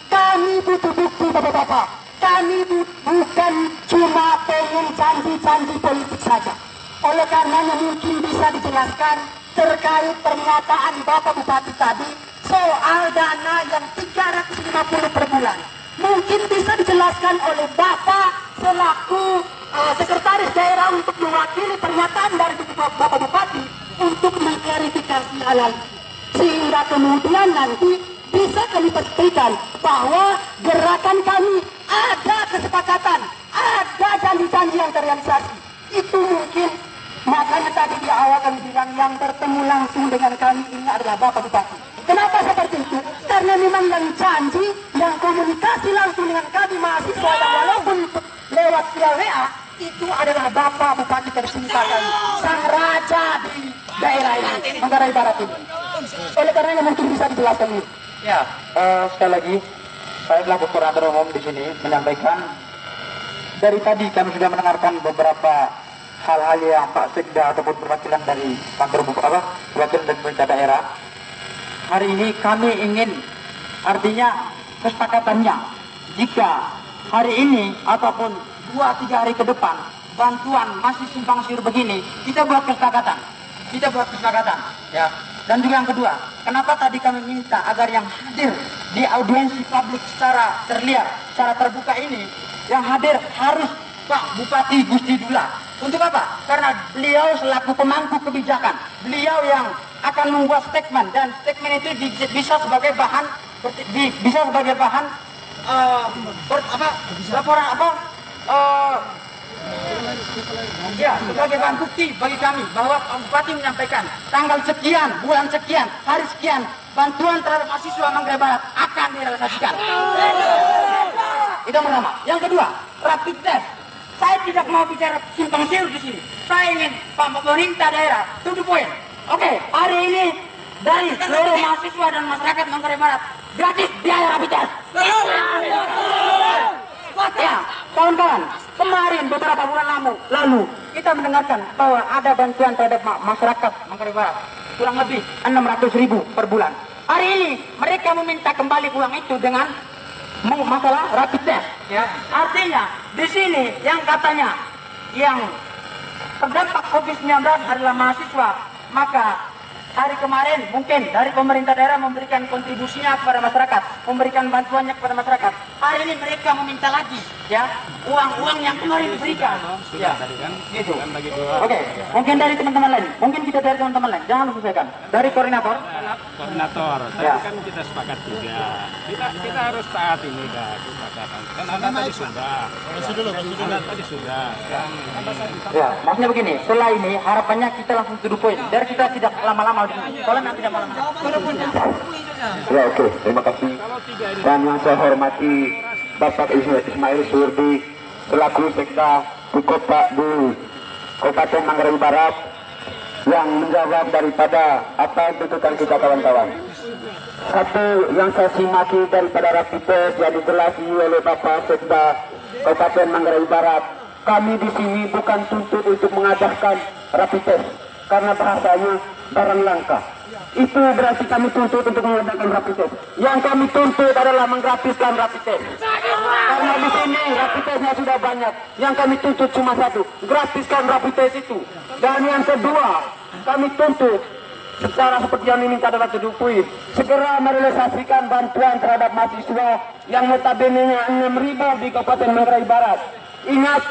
Kami butuh bukti, Bapak-bapak. Kami bukan cuma pengen janji-janji politik saja. Oleh karenanya mungkin bisa dijelaskan terkait pernyataan Bapak Bupati tadi soal dana yang 350 per bulan. Mungkin bisa dijelaskan oleh Bapak selaku sekretaris daerah untuk mewakili pernyataan dari Bapak Bupati untuk mengklarifikasi hal itu. Sehingga kemudian nanti bisa kami pastikan bahwa gerakan kami ada kesepakatan, ada janji-janji yang terrealisasi. Itu mungkin, makanya tadi di awal kami bilang yang bertemu langsung dengan kami ini adalah Bapak Bupati. Kenapa seperti itu? Karena memang yang janji, yang komunikasi langsung dengan kami mahasiswa yang walaupun lewat via WA, itu adalah Bapak Bupati tercinta kami, sang raja di daerah ini, Manggarai Barat ini. Oleh karenanya mungkin bisa dijelaskan ini. Ya, sekali lagi saya selaku koordinator umum di sini menyampaikan, dari tadi kami sudah mendengarkan beberapa hal-hal yang Pak Sekda ataupun perwakilan dari kantor perwakilan dari pemerintah daerah. Hari ini kami ingin, artinya kesepakatannya, jika hari ini ataupun 2-3 hari ke depan bantuan masih simpang siur begini, kita buat kesepakatan, ya. Dan juga yang kedua, kenapa tadi kami minta agar yang hadir di audiensi publik secara terlihat, secara terbuka ini, yang hadir harus Pak Bupati Gusti Dula. Untuk apa? Karena beliau selaku pemangku kebijakan, beliau yang akan membuat statement, dan statement itu bisa sebagai bahan sebagai bahan bukti bagi kami bahwa Pak Bupati menyampaikan tanggal sekian, bulan sekian, hari sekian, bantuan terhadap mahasiswa Manggarai Barat akan direalisasikan. Itu pertama. Yang kedua, rapid test. Saya tidak mau bicara simpang siur di sini. Saya ingin Pak pemerintah daerah to the point. Oke, hari ini dari seluruh mahasiswa dan masyarakat Manggarai Barat gratis biaya rapid test. Ya, kawan-kawan, kemarin beberapa bulan lalu kita mendengarkan bahwa ada bantuan terhadap masyarakat Manggarai Barat kurang lebih 600.000 per bulan. Hari ini mereka meminta kembali uang itu dengan masalah rapid test. Ya, artinya di sini yang katanya yang terdampak COVID-19 adalah mahasiswa, maka hari kemarin mungkin dari pemerintah daerah memberikan kontribusinya kepada masyarakat, memberikan bantuannya kepada masyarakat. Hari ini mereka meminta lagi, ya, uang-uang yang kemarin diberikan. Ya, gitu. Oke, mungkin dari teman-teman lain, mungkin kita dari teman-teman lain, jangan selesaikan. Dari koordinator. Tadi kan kita sepakat juga. Kita harus taat ini kan, kesepakatan. Kan Anda tadi sudah. Anda tadi sudah. Ya, maksudnya begini, setelah ini harapannya kita langsung to the point. Biar kita tidak lama-lama di sini. Kalau nanti tidak lama-lama. Ya, oke, terima kasih. Dan yang saya hormati Bapak Ismail Surdi selaku Sekda di Kabupaten Manggarai Barat yang menjawab daripada apa yang tuntutan kita kawan-kawan. Satu yang saya simaki daripada rapid test yang dijelasi oleh Bapak Sekda Kabupaten Manggarai Barat, kami di sini bukan tuntut untuk mengadakan rapid test karena bahasanya barang langka. Itu berarti kami tuntut untuk mengadakan rapid test. Yang kami tuntut adalah menggratiskan rapid test. Karena di sini rapid testnya sudah banyak. Yang kami tuntut cuma satu, gratiskan rapid test itu. Dan yang kedua, kami tuntut secara seperti yang diminta dalam Kedupui, segera merealisasikan bantuan terhadap mahasiswa yang notabene-nya 6.000 di Kabupaten Manggarai Barat. Ingat,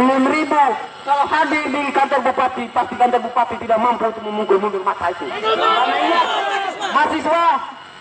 6.000 kalau hadir di kantor bupati, pasti kantor bupati tidak mampu untuk memukul mundur masa itu. Karena ingat, mahasiswa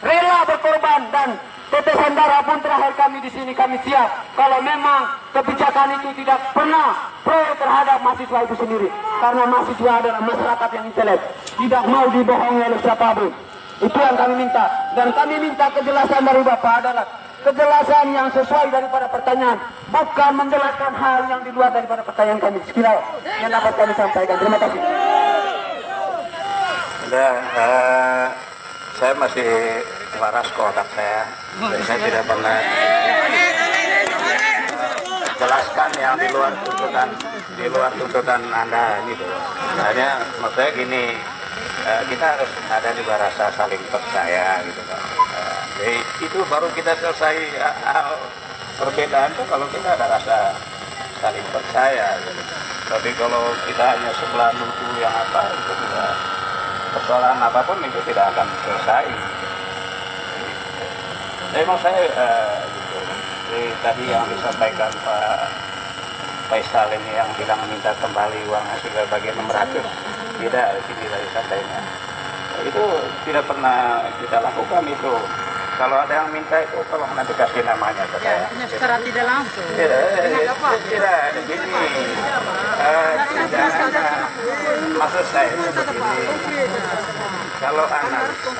rela berkorban dan tetesan darah pun terakhir kami di sini kami siap. Kalau memang kebijakan itu tidak pernah pro terhadap mahasiswa itu sendiri, karena mahasiswa adalah masyarakat yang intelek, tidak mau dibohongi oleh siapapun. Itu yang kami minta, dan kami minta kejelasan dari Bapak adalah kejelasan yang sesuai daripada pertanyaan, bukan menjelaskan hal yang di luar daripada pertanyaan kami. Sekiranya yang dapat kami sampaikan. Terima kasih. Saya masih waras ke otak saya. Saya tidak pernah jelaskan yang di luar tuntutan Anda gitu. Hanya maksudnya gini, kita harus ada di rasa saling percaya gitu kan. Jadi itu baru kita selesai perbedaan tuh kalau kita ada rasa saling percaya gitu. Tapi kalau kita hanya sebelah nutuh yang apa itu juga persoalan apapun itu tidak akan selesai. Memang saya gitu. Jadi, tadi yang disampaikan Pak Faisal ini yang bilang minta kembali uangnya sudah bagian 600, tidak sini dari sampainya. Itu tidak pernah kita lakukan itu. Kalau ada yang minta itu tolong nanti kasih namanya ke saya. Secara tidak langsung. Tidak, begini. Maksud saya begini. Kalau analisa,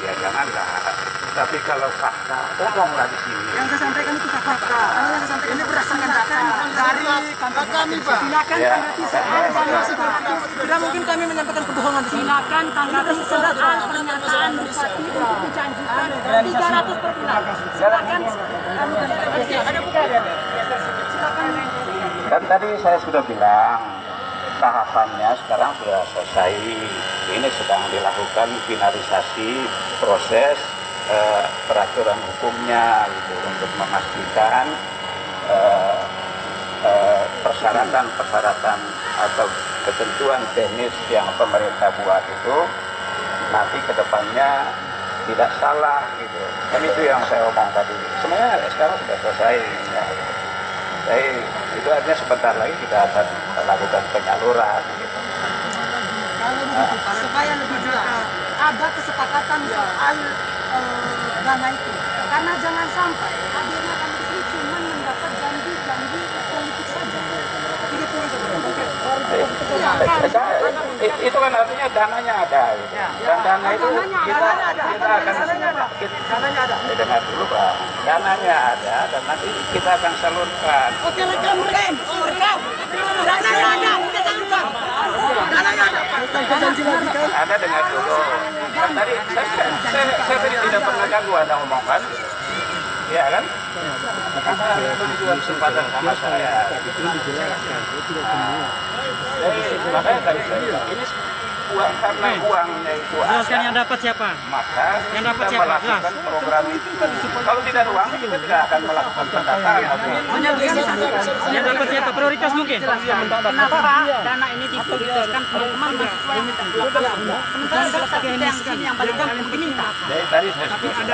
ya janganlah. Tapi kalau fakta, tolonglah di sini. Yang saya sampaikan itu fakta. Yang saya sampaikan ini berdasarkan data dari kantor kami, Pak. Silakan tidak mungkin kami menyampaikan kebohongan. Silakan tanggapi surat pernyataan bupati untuk dijanjikan 300 per bulan. Silakan ada bukti. Silakan. Dan tadi saya sudah bilang tahapannya sekarang sudah selesai. Ini sedang dilakukan finalisasi proses peraturan hukumnya gitu, untuk memastikan persyaratan atau ketentuan teknis yang pemerintah buat itu nanti kedepannya tidak salah gitu. Dan itu yang saya omong tadi. Sebenarnya sekarang sudah selesai. Ya. Jadi itu artinya sebentar lagi kita akan lakukan penyaluran. Gitu. Supaya lebih jelas, ada kesepakatan soal dana itu. Karena jangan sampai hadirnya kami di sini cuma mendapat janji-janji politik saja. Itu kan artinya dananya ada. Gitu. Dan dana itu kita akan dananya ada. Dengar dulu Pak, dananya ada dan nanti kita akan salurkan. Oke, rekam. Dananya ada, kita salurkan. Dananya ada. Anda dengar dulu. Kan tadi saya tadi tidak pernah ganggu Anda ngomong kan? Iya kan? Anda juga kesempatan sama saya. Jadi makanya tadi saya bilang ini uang karena uangnya itu Jelaskan ada, yang dapat siapa? maka Yang dapat kita siapa? melakukan program itu. Kalau tidak ada uang kita tidak akan melakukan pendataan. Yang dapat siapa? Prioritas mungkin. Kenapa dana ini diprioritaskan teman-teman mahasiswa yang minta pelaporan? Sementara data kita yang sini yang paling gampang diminta. Jadi tadi saya sebutkan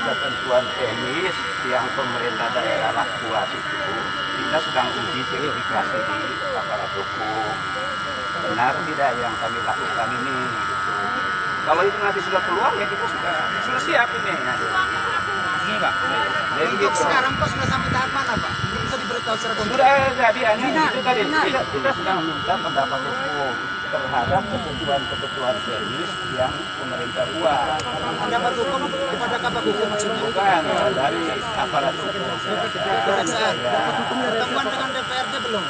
ketentuan teknis yang pemerintah daerah lakukan itu kita sedang uji verifikasi di aparat hukum. Benar tidak yang kami lakukan ini? Gitu. Kalau itu nanti sudah keluar ya kita sudah siap ini. Enggak. Jadi gitu. Sekarang Pak sudah sampai tahap mana Pak? Bisa diberitahu secara konkret? Sudah jadi hanya itu tadi kita sedang minta pendapat hukum terhadap kebutuhan teknis yang pemerintah buat. Pendapat hukum kepada kabar hukum maksudnya? Bukan dari aparat hukum. Pertemuan dengan DPRD belum?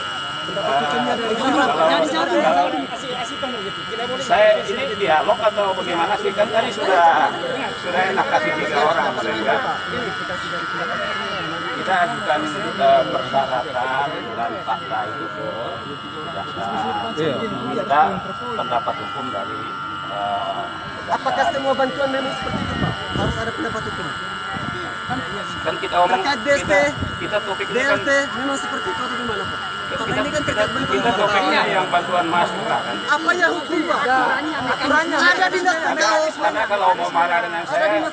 Saya ini dialog atau bagaimana sih, kan tadi sudah enak kasih 3 orang sehingga kita ajukan persyaratan dan fakta itu ke kita pendapat hukum dari Apakah semua bantuan memang seperti itu Pak? Harus ada pendapat hukum? kan kita omong Terkait BSP, kita topik itu kan BLT memang seperti itu atau gimana Pak? Karena ini kan terkait bantuan kita topiknya yang bantuan mahasiswa kan. Apa yang hukum Pak? Aturannya ada dinas terkait. Karena kalau mau marah dengan saya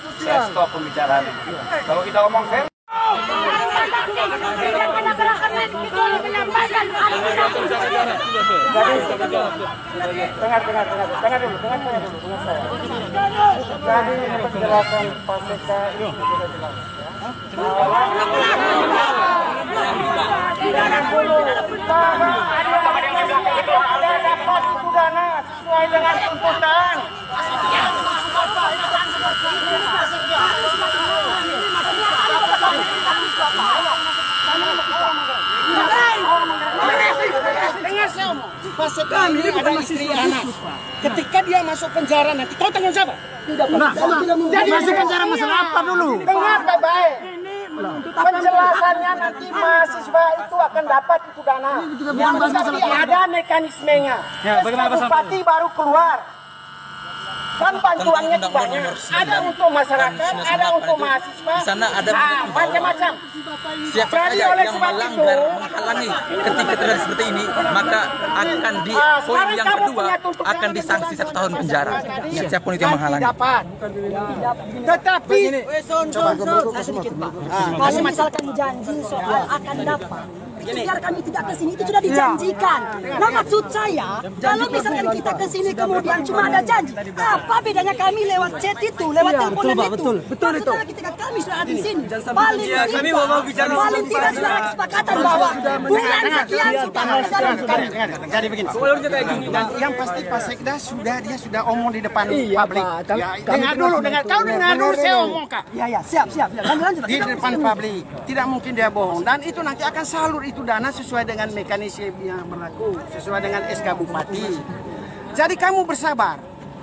stop pembicaraan. Kalau kita omong fair. Dengar dulu. Tadi penjelasan Pak Sekda itu sudah jelas. Ada dapat itu dana sesuai dengan tuntutan. Dengar saya omong. Pak Sekda ini ada istri anak. Ketika dia masuk penjara nanti kau tanggung jawab. Jadi masuk penjara masalah apa dulu? Dengar baik-baik. Penjelasannya nanti mahasiswa itu akan dapat itu dana. Tapi ada mekanismenya. Bupati baru keluar. Kan bantuannya banyak. Ada untuk masyarakat, ada untuk mahasiswa. Di sana ada macam-macam. Siapa saja yang melanggar, menghalangi ketika terjadi seperti ini, maka akan di poin yang kedua akan disanksi 1 tahun penjara. Ingat siapapun itu yang menghalangi. Tetapi Kalau misalkan janji soal akan dapat, biar kami tidak ke sini itu sudah dijanjikan. Nah maksud saya, kalau misalkan kita ke sini kemudian cuma ada janji, apa bedanya kami lewat chat itu, lewat teleponan itu? Betul itu. Ketika kami sudah ada di sini, paling tidak sudah ada kesepakatan bahwa bulan sekian sudah ada. jadi begini. Yang pasti Pak Sekda sudah omong di depan publik. Dengar dulu, kau dengar dulu saya omong Kak. Ya, siap. Lanjut. Di depan publik, tidak mungkin dia bohong dan itu nanti akan salur itu dana sesuai dengan mekanisme yang berlaku, sesuai dengan SK Bupati. Jadi kamu bersabar.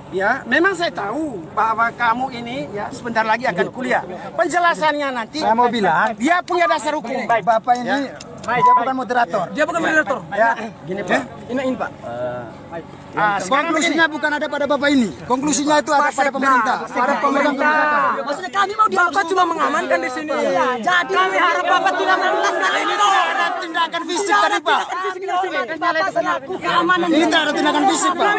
Ya, memang saya tahu bahwa kamu ini ya sebentar lagi akan kuliah. Penjelasannya nanti saya mau bilang dia punya dasar hukum. Bapak ini dia bukan moderator. Ya, gini Pak. Ini Pak. Konklusinya bukan ada pada Bapak ini. Konklusinya itu ada pada pemerintah. Pada pemerintah. Maksudnya kami mau Bapak cuma mengamankan di sini. jadi kami harap Bapak tidak melakukan Ini ada tindakan fisik tadi Pak. keamanan Ini tidak ada tindakan fisik Pak.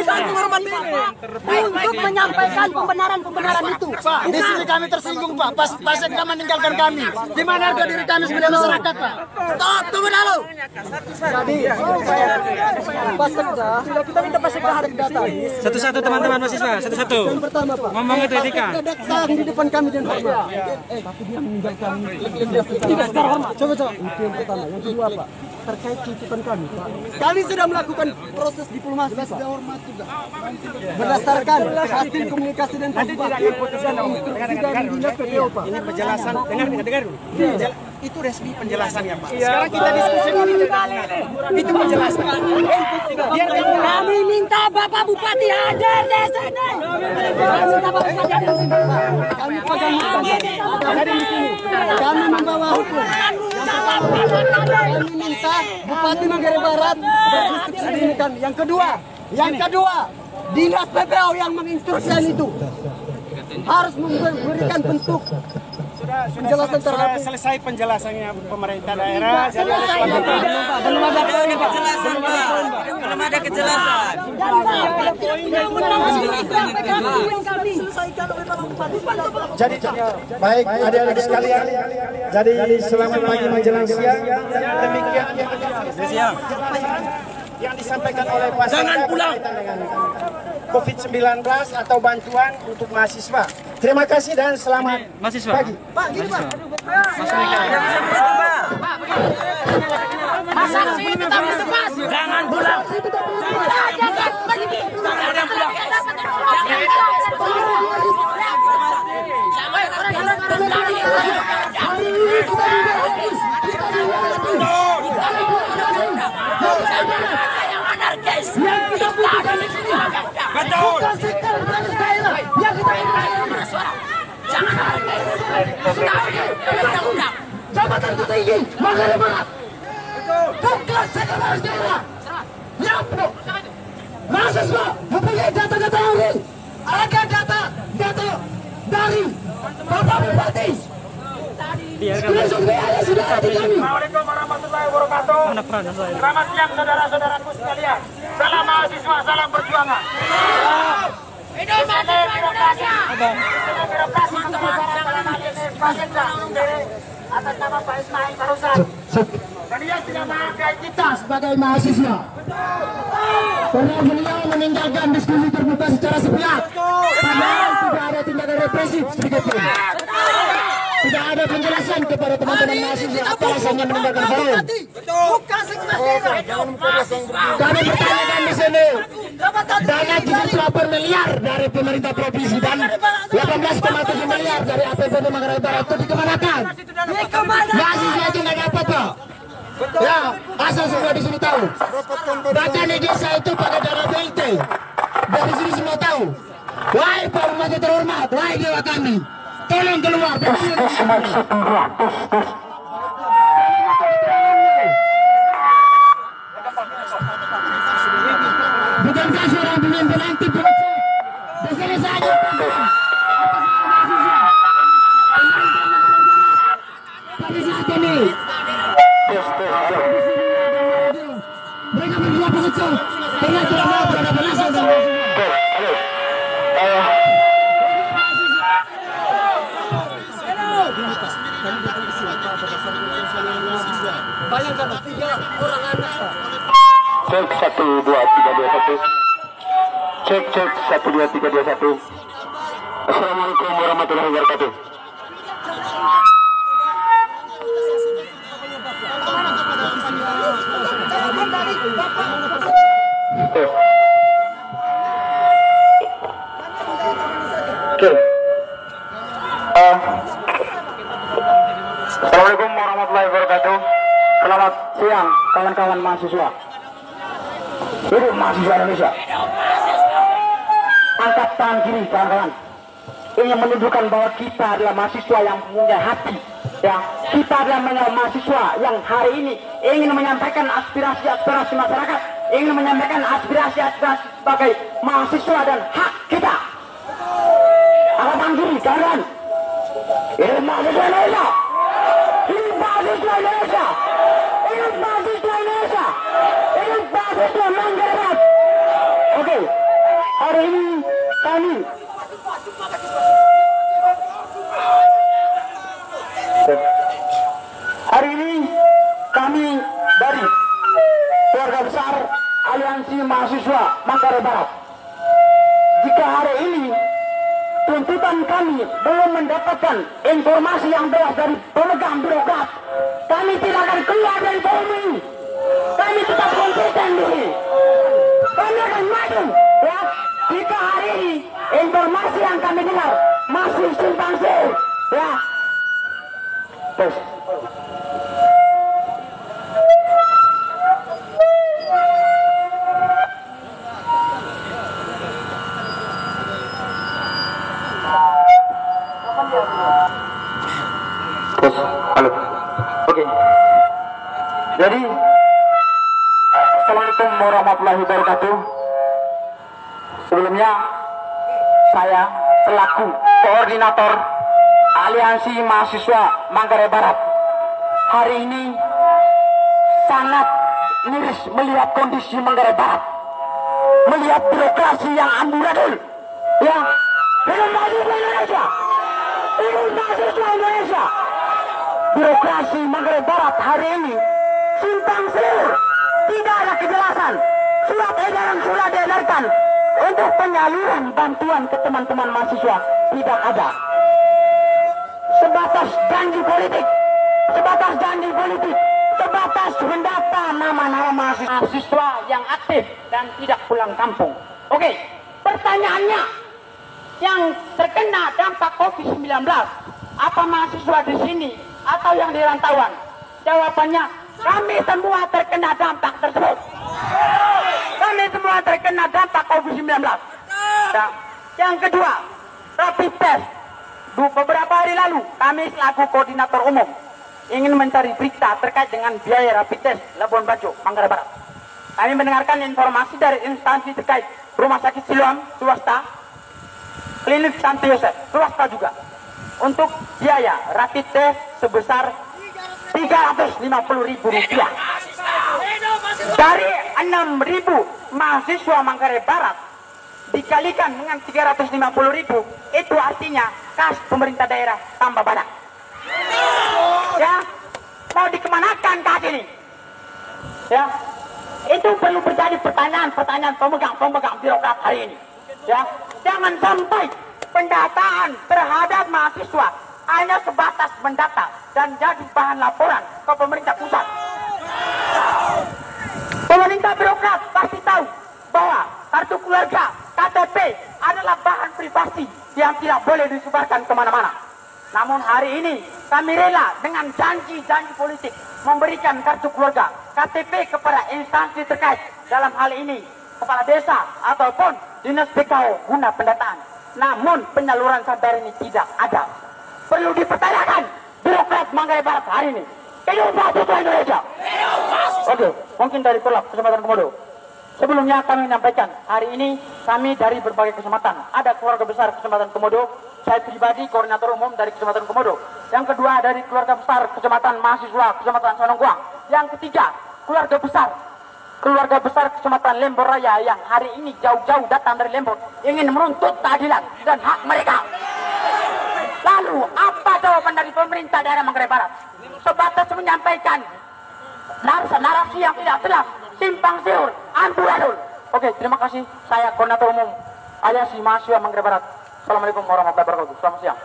untuk menyampaikan pembenaran itu. Pak, di sini kami tersinggung Pak. Pas Sekda meninggalkan kami. Di mana harga diri kami sebagai masyarakat Pak? Stop, tunggu dulu. Jadi, Pak Sekda, kita minta Pak Sekda harus data. Satu-satu teman-teman mahasiswa, satu-satu. Yang pertama Pak. Ngomong itu etika. Ada kesalahan di depan kami dan hormat. Tapi dia meninggalkan tidak secara hormat. Coba. Itu yang pertama. Yang kedua Pak, terkait tuntutan kami Pak. Kami sudah melakukan proses diplomasi Pak. Berdasarkan hasil komunikasi dan bupati dan instruksi dari dinas PPO Pak. Ini penjelasan. Dengar dulu. Itu resmi penjelasannya Pak. Sekarang kita diskusi ini. Itu penjelasan. Kami minta Bapak Bupati hadir di sini. Kami pegang hadir di sini. Kami membawa hukum. Kami minta Bupati Manggarai Barat berdiskusikan. Yang kedua, dinas PPO yang menginstruksikan itu harus memberikan bentuk penjelasan terhadap selesai penjelasannya pemerintah daerah. belum ada kejelasan. Jadi baik adik-adik sekalian, jadi selamat pagi menjelang siang. Demikian yang disampaikan oleh Pak Sekda berkaitan dengan COVID-19 atau bantuan untuk mahasiswa. Terima kasih dan selamat pagi. Pak, gini Pak. Jangan pulang. Jabatan tertinggi Manggarai Barat, bukan sekretaris daerah. Nyambung. Mahasiswa mempunyai data-data ini. Ada data dari Bapak Bupati. Sudah ada di kami. Assalamualaikum warahmatullahi wabarakatuh. Selamat siang saudara-saudaraku sekalian. Salam mahasiswa, salam perjuangan. Hidup mahasiswa Indonesia. Birokrasi kenegaraan dalam hal ini Pak Sekda atas nama Pak Ismail Barusan. Dan dia tidak menghargai kita sebagai mahasiswa. Karena beliau meninggalkan diskusi terbuka secara sepihak. Padahal tidak ada tindakan represif sedikit pun. Tidak ada penjelasan kepada teman-teman mahasiswa apa alasannya meninggalkan forum. Bukan sekretaris daerah. Kami bertanyakan di sini, dana 78 miliar dari pemerintah provinsi dan 18,7 miliar dari APBD Manggarai Barat itu dikemanakan? Mahasiswa itu nggak dapat Pak. Ya, asal semua di sini tahu. Bahkan di desa itu pakai dana BLT. Dari sini semua tahu. Wahai Pak Bupati terhormat, wahai dewa kami, tolong keluar. Bukankah seorang pemimpin anti politik di sini saja? Pada saat ini mereka berdua pengecut karena tidak mau berhadapan langsung dengan Bayangkan 3 orang anak. Cek 1 2 3 2 1. Cek 1 2 3 2 1. Assalamualaikum warahmatullahi wabarakatuh. Oke. Assalamualaikum warahmatullahi wabarakatuh. Selamat siang kawan-kawan mahasiswa. Hidup mahasiswa Indonesia. Angkat tangan kiri kawan-kawan. Ini menunjukkan bahwa kita adalah mahasiswa yang punya hati. Ya, kita adalah mahasiswa yang hari ini ingin menyampaikan aspirasi masyarakat, ingin menyampaikan aspirasi sebagai mahasiswa dan hak kita. Angkat tangan kiri kawan-kawan. Hidup mahasiswa Indonesia. Hidup mahasiswa Indonesia. Hidup mahasiswa Indonesia. Hidup mahasiswa Manggarai Barat. Oke, hari ini kami dari keluarga besar Aliansi Mahasiswa Manggarai Barat. Jika hari ini tuntutan kami belum mendapatkan informasi yang jelas dari pemegang birokrat, kami tidak akan keluar dari forum ini. Kami tetap konsisten di sini. Kami akan maju. Ya, jika hari ini informasi yang kami dengar masih simpang siur, ya, terus. Halo. Oke. Jadi warahmatullahi wabarakatuh. Sebelumnya saya selaku koordinator Aliansi Mahasiswa Manggarai Barat hari ini sangat miris melihat kondisi Manggarai Barat, melihat birokrasi yang amburadul, ya. Hidup mahasiswa Indonesia, hidup mahasiswa Indonesia. Birokrasi Manggarai Barat hari ini simpang siur, tidak ada kejelasan. Surat edaran sudah diedarkan untuk penyaluran bantuan ke teman-teman mahasiswa tidak ada. Sebatas janji politik, sebatas mendata nama-nama mahasiswa yang aktif dan tidak pulang kampung. Oke, pertanyaannya, yang terkena dampak COVID-19, apa mahasiswa di sini atau yang di rantauan? Jawabannya, kami semua terkena dampak tersebut. Kami semua terkena dampak COVID-19. Nah, yang kedua, rapid test. Beberapa hari lalu, kami selaku koordinator umum ingin mencari berita terkait dengan biaya rapid test Labuan Bajo, Manggarai Barat. Kami mendengarkan informasi dari instansi terkait Rumah Sakit Siloam, swasta, Klinik Santo Yosef, swasta juga, untuk biaya rapid test sebesar Rp350.000. Dari 6.000 mahasiswa Manggarai Barat dikalikan dengan 350.000, itu artinya kas pemerintah daerah tambah banyak. Ya, mau dikemanakan kas ini? Ya, itu perlu terjadi pertanyaan pemegang birokrat hari ini. Ya, jangan sampai pendataan terhadap mahasiswa hanya sebatas mendata dan jadi bahan laporan ke pemerintah pusat. Pemerintah birokrat pasti tahu bahwa kartu keluarga, KTP adalah bahan privasi yang tidak boleh disebarkan kemana-mana. Namun hari ini kami rela dengan janji-janji politik memberikan kartu keluarga, KTP kepada instansi terkait, dalam hal ini kepala desa ataupun dinas BKO guna pendataan. Namun penyaluran sampai hari ini tidak ada. Perlu dipertanyakan birokrat Manggarai Barat hari ini. Hidup mahasiswa Indonesia. Oke, mungkin dari Kolab Kecamatan Komodo. Sebelumnya kami menyampaikan, hari ini kami dari berbagai kecamatan. Ada keluarga besar Kecamatan Komodo, saya pribadi koordinator umum dari Kecamatan Komodo. Yang kedua dari keluarga besar Kecamatan Mahasiswa Kecamatan Sonongguang. Yang ketiga, keluarga besar Kecamatan Lembor Raya yang hari ini jauh-jauh datang dari Lembor ingin menuntut keadilan dan hak mereka. Lalu apa jawaban dari pemerintah daerah Manggarai Barat? Sebatas menyampaikan narasi yang tidak jelas, simpang siur, amburadul. Oke, terima kasih. Saya koordinator umum Aliansi Mahasiswa Manggarai Barat. Assalamualaikum warahmatullahi wabarakatuh. Selamat siang.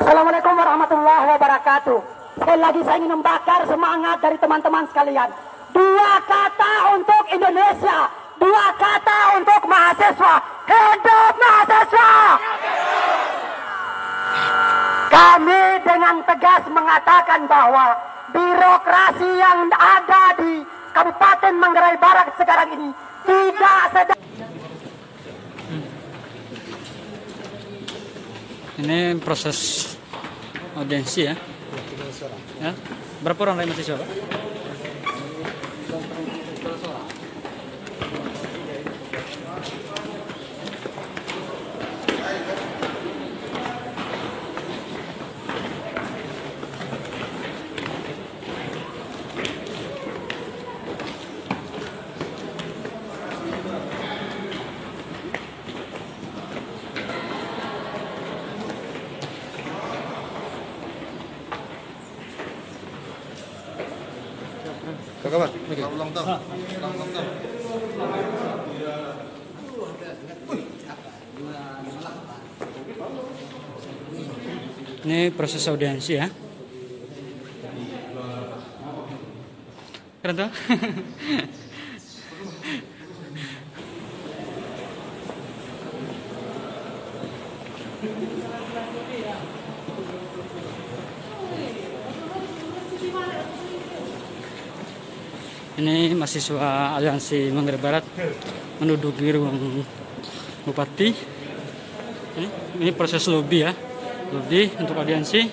Assalamualaikum warahmatullahi wabarakatuh. Sekali lagi saya ingin membakar semangat dari teman-teman sekalian. 2 kata untuk Indonesia, 2 kata untuk mahasiswa. Hidup mahasiswa! Kami dengan tegas mengatakan bahwa birokrasi yang ada di Kabupaten Manggarai Barat sekarang ini tidak sedang. Ini proses audiensi ya. Ya. Berapa orang dari mahasiswa, Pak? Ini proses audiensi ya. Keren tuh. Ini mahasiswa Aliansi Manggarai Barat menduduki ruang Bupati. Ini proses lobby ya, lobby untuk audiensi.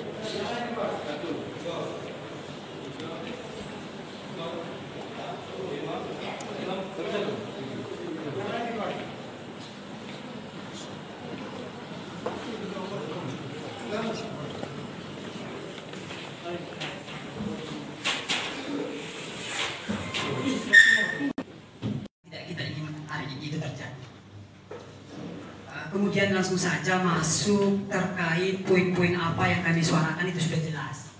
kemudian langsung saja masuk terkait poin-poin apa yang kami suarakan itu sudah jelas.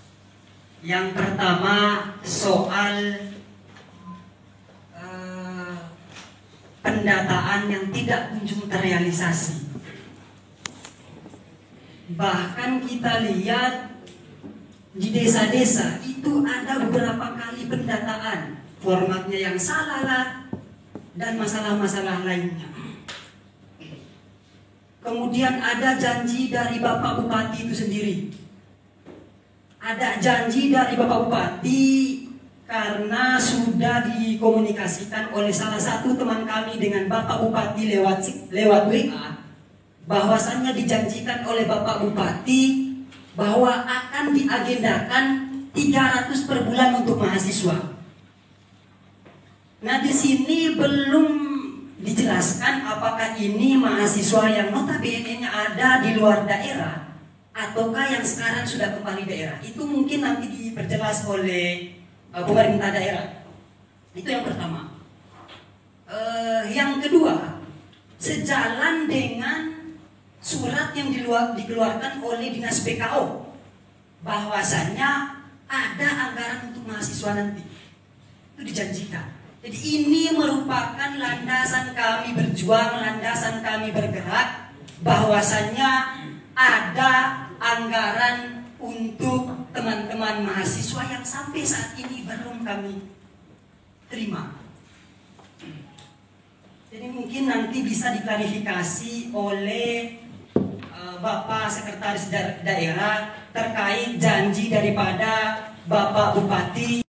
Yang pertama soal pendataan yang tidak kunjung terrealisasi. Bahkan kita lihat di desa-desa itu ada beberapa kali pendataan, formatnya yang salah lah, dan masalah-masalah lainnya. Kemudian ada janji dari Bapak Bupati itu sendiri. Ada janji dari Bapak Bupati karena sudah dikomunikasikan oleh salah satu teman kami dengan Bapak Bupati lewat WA, bahwasannya dijanjikan oleh Bapak Bupati bahwa akan diagendakan 300 per bulan untuk mahasiswa. Nah, di sini belum dijelaskan apakah ini mahasiswa yang notabene-nya ada di luar daerah ataukah yang sekarang sudah kembali daerah. Itu mungkin nanti diperjelas oleh pemerintah daerah. Itu yang pertama. Yang kedua, sejalan dengan surat yang dikeluarkan oleh Dinas PKO bahwasannya ada anggaran untuk mahasiswa nanti. Itu dijanjikan. Jadi ini merupakan landasan kami berjuang, landasan kami bergerak, bahwasannya ada anggaran untuk teman-teman mahasiswa yang sampai saat ini belum kami terima. Jadi mungkin nanti bisa diklarifikasi oleh Bapak Sekretaris Daerah terkait janji daripada Bapak Bupati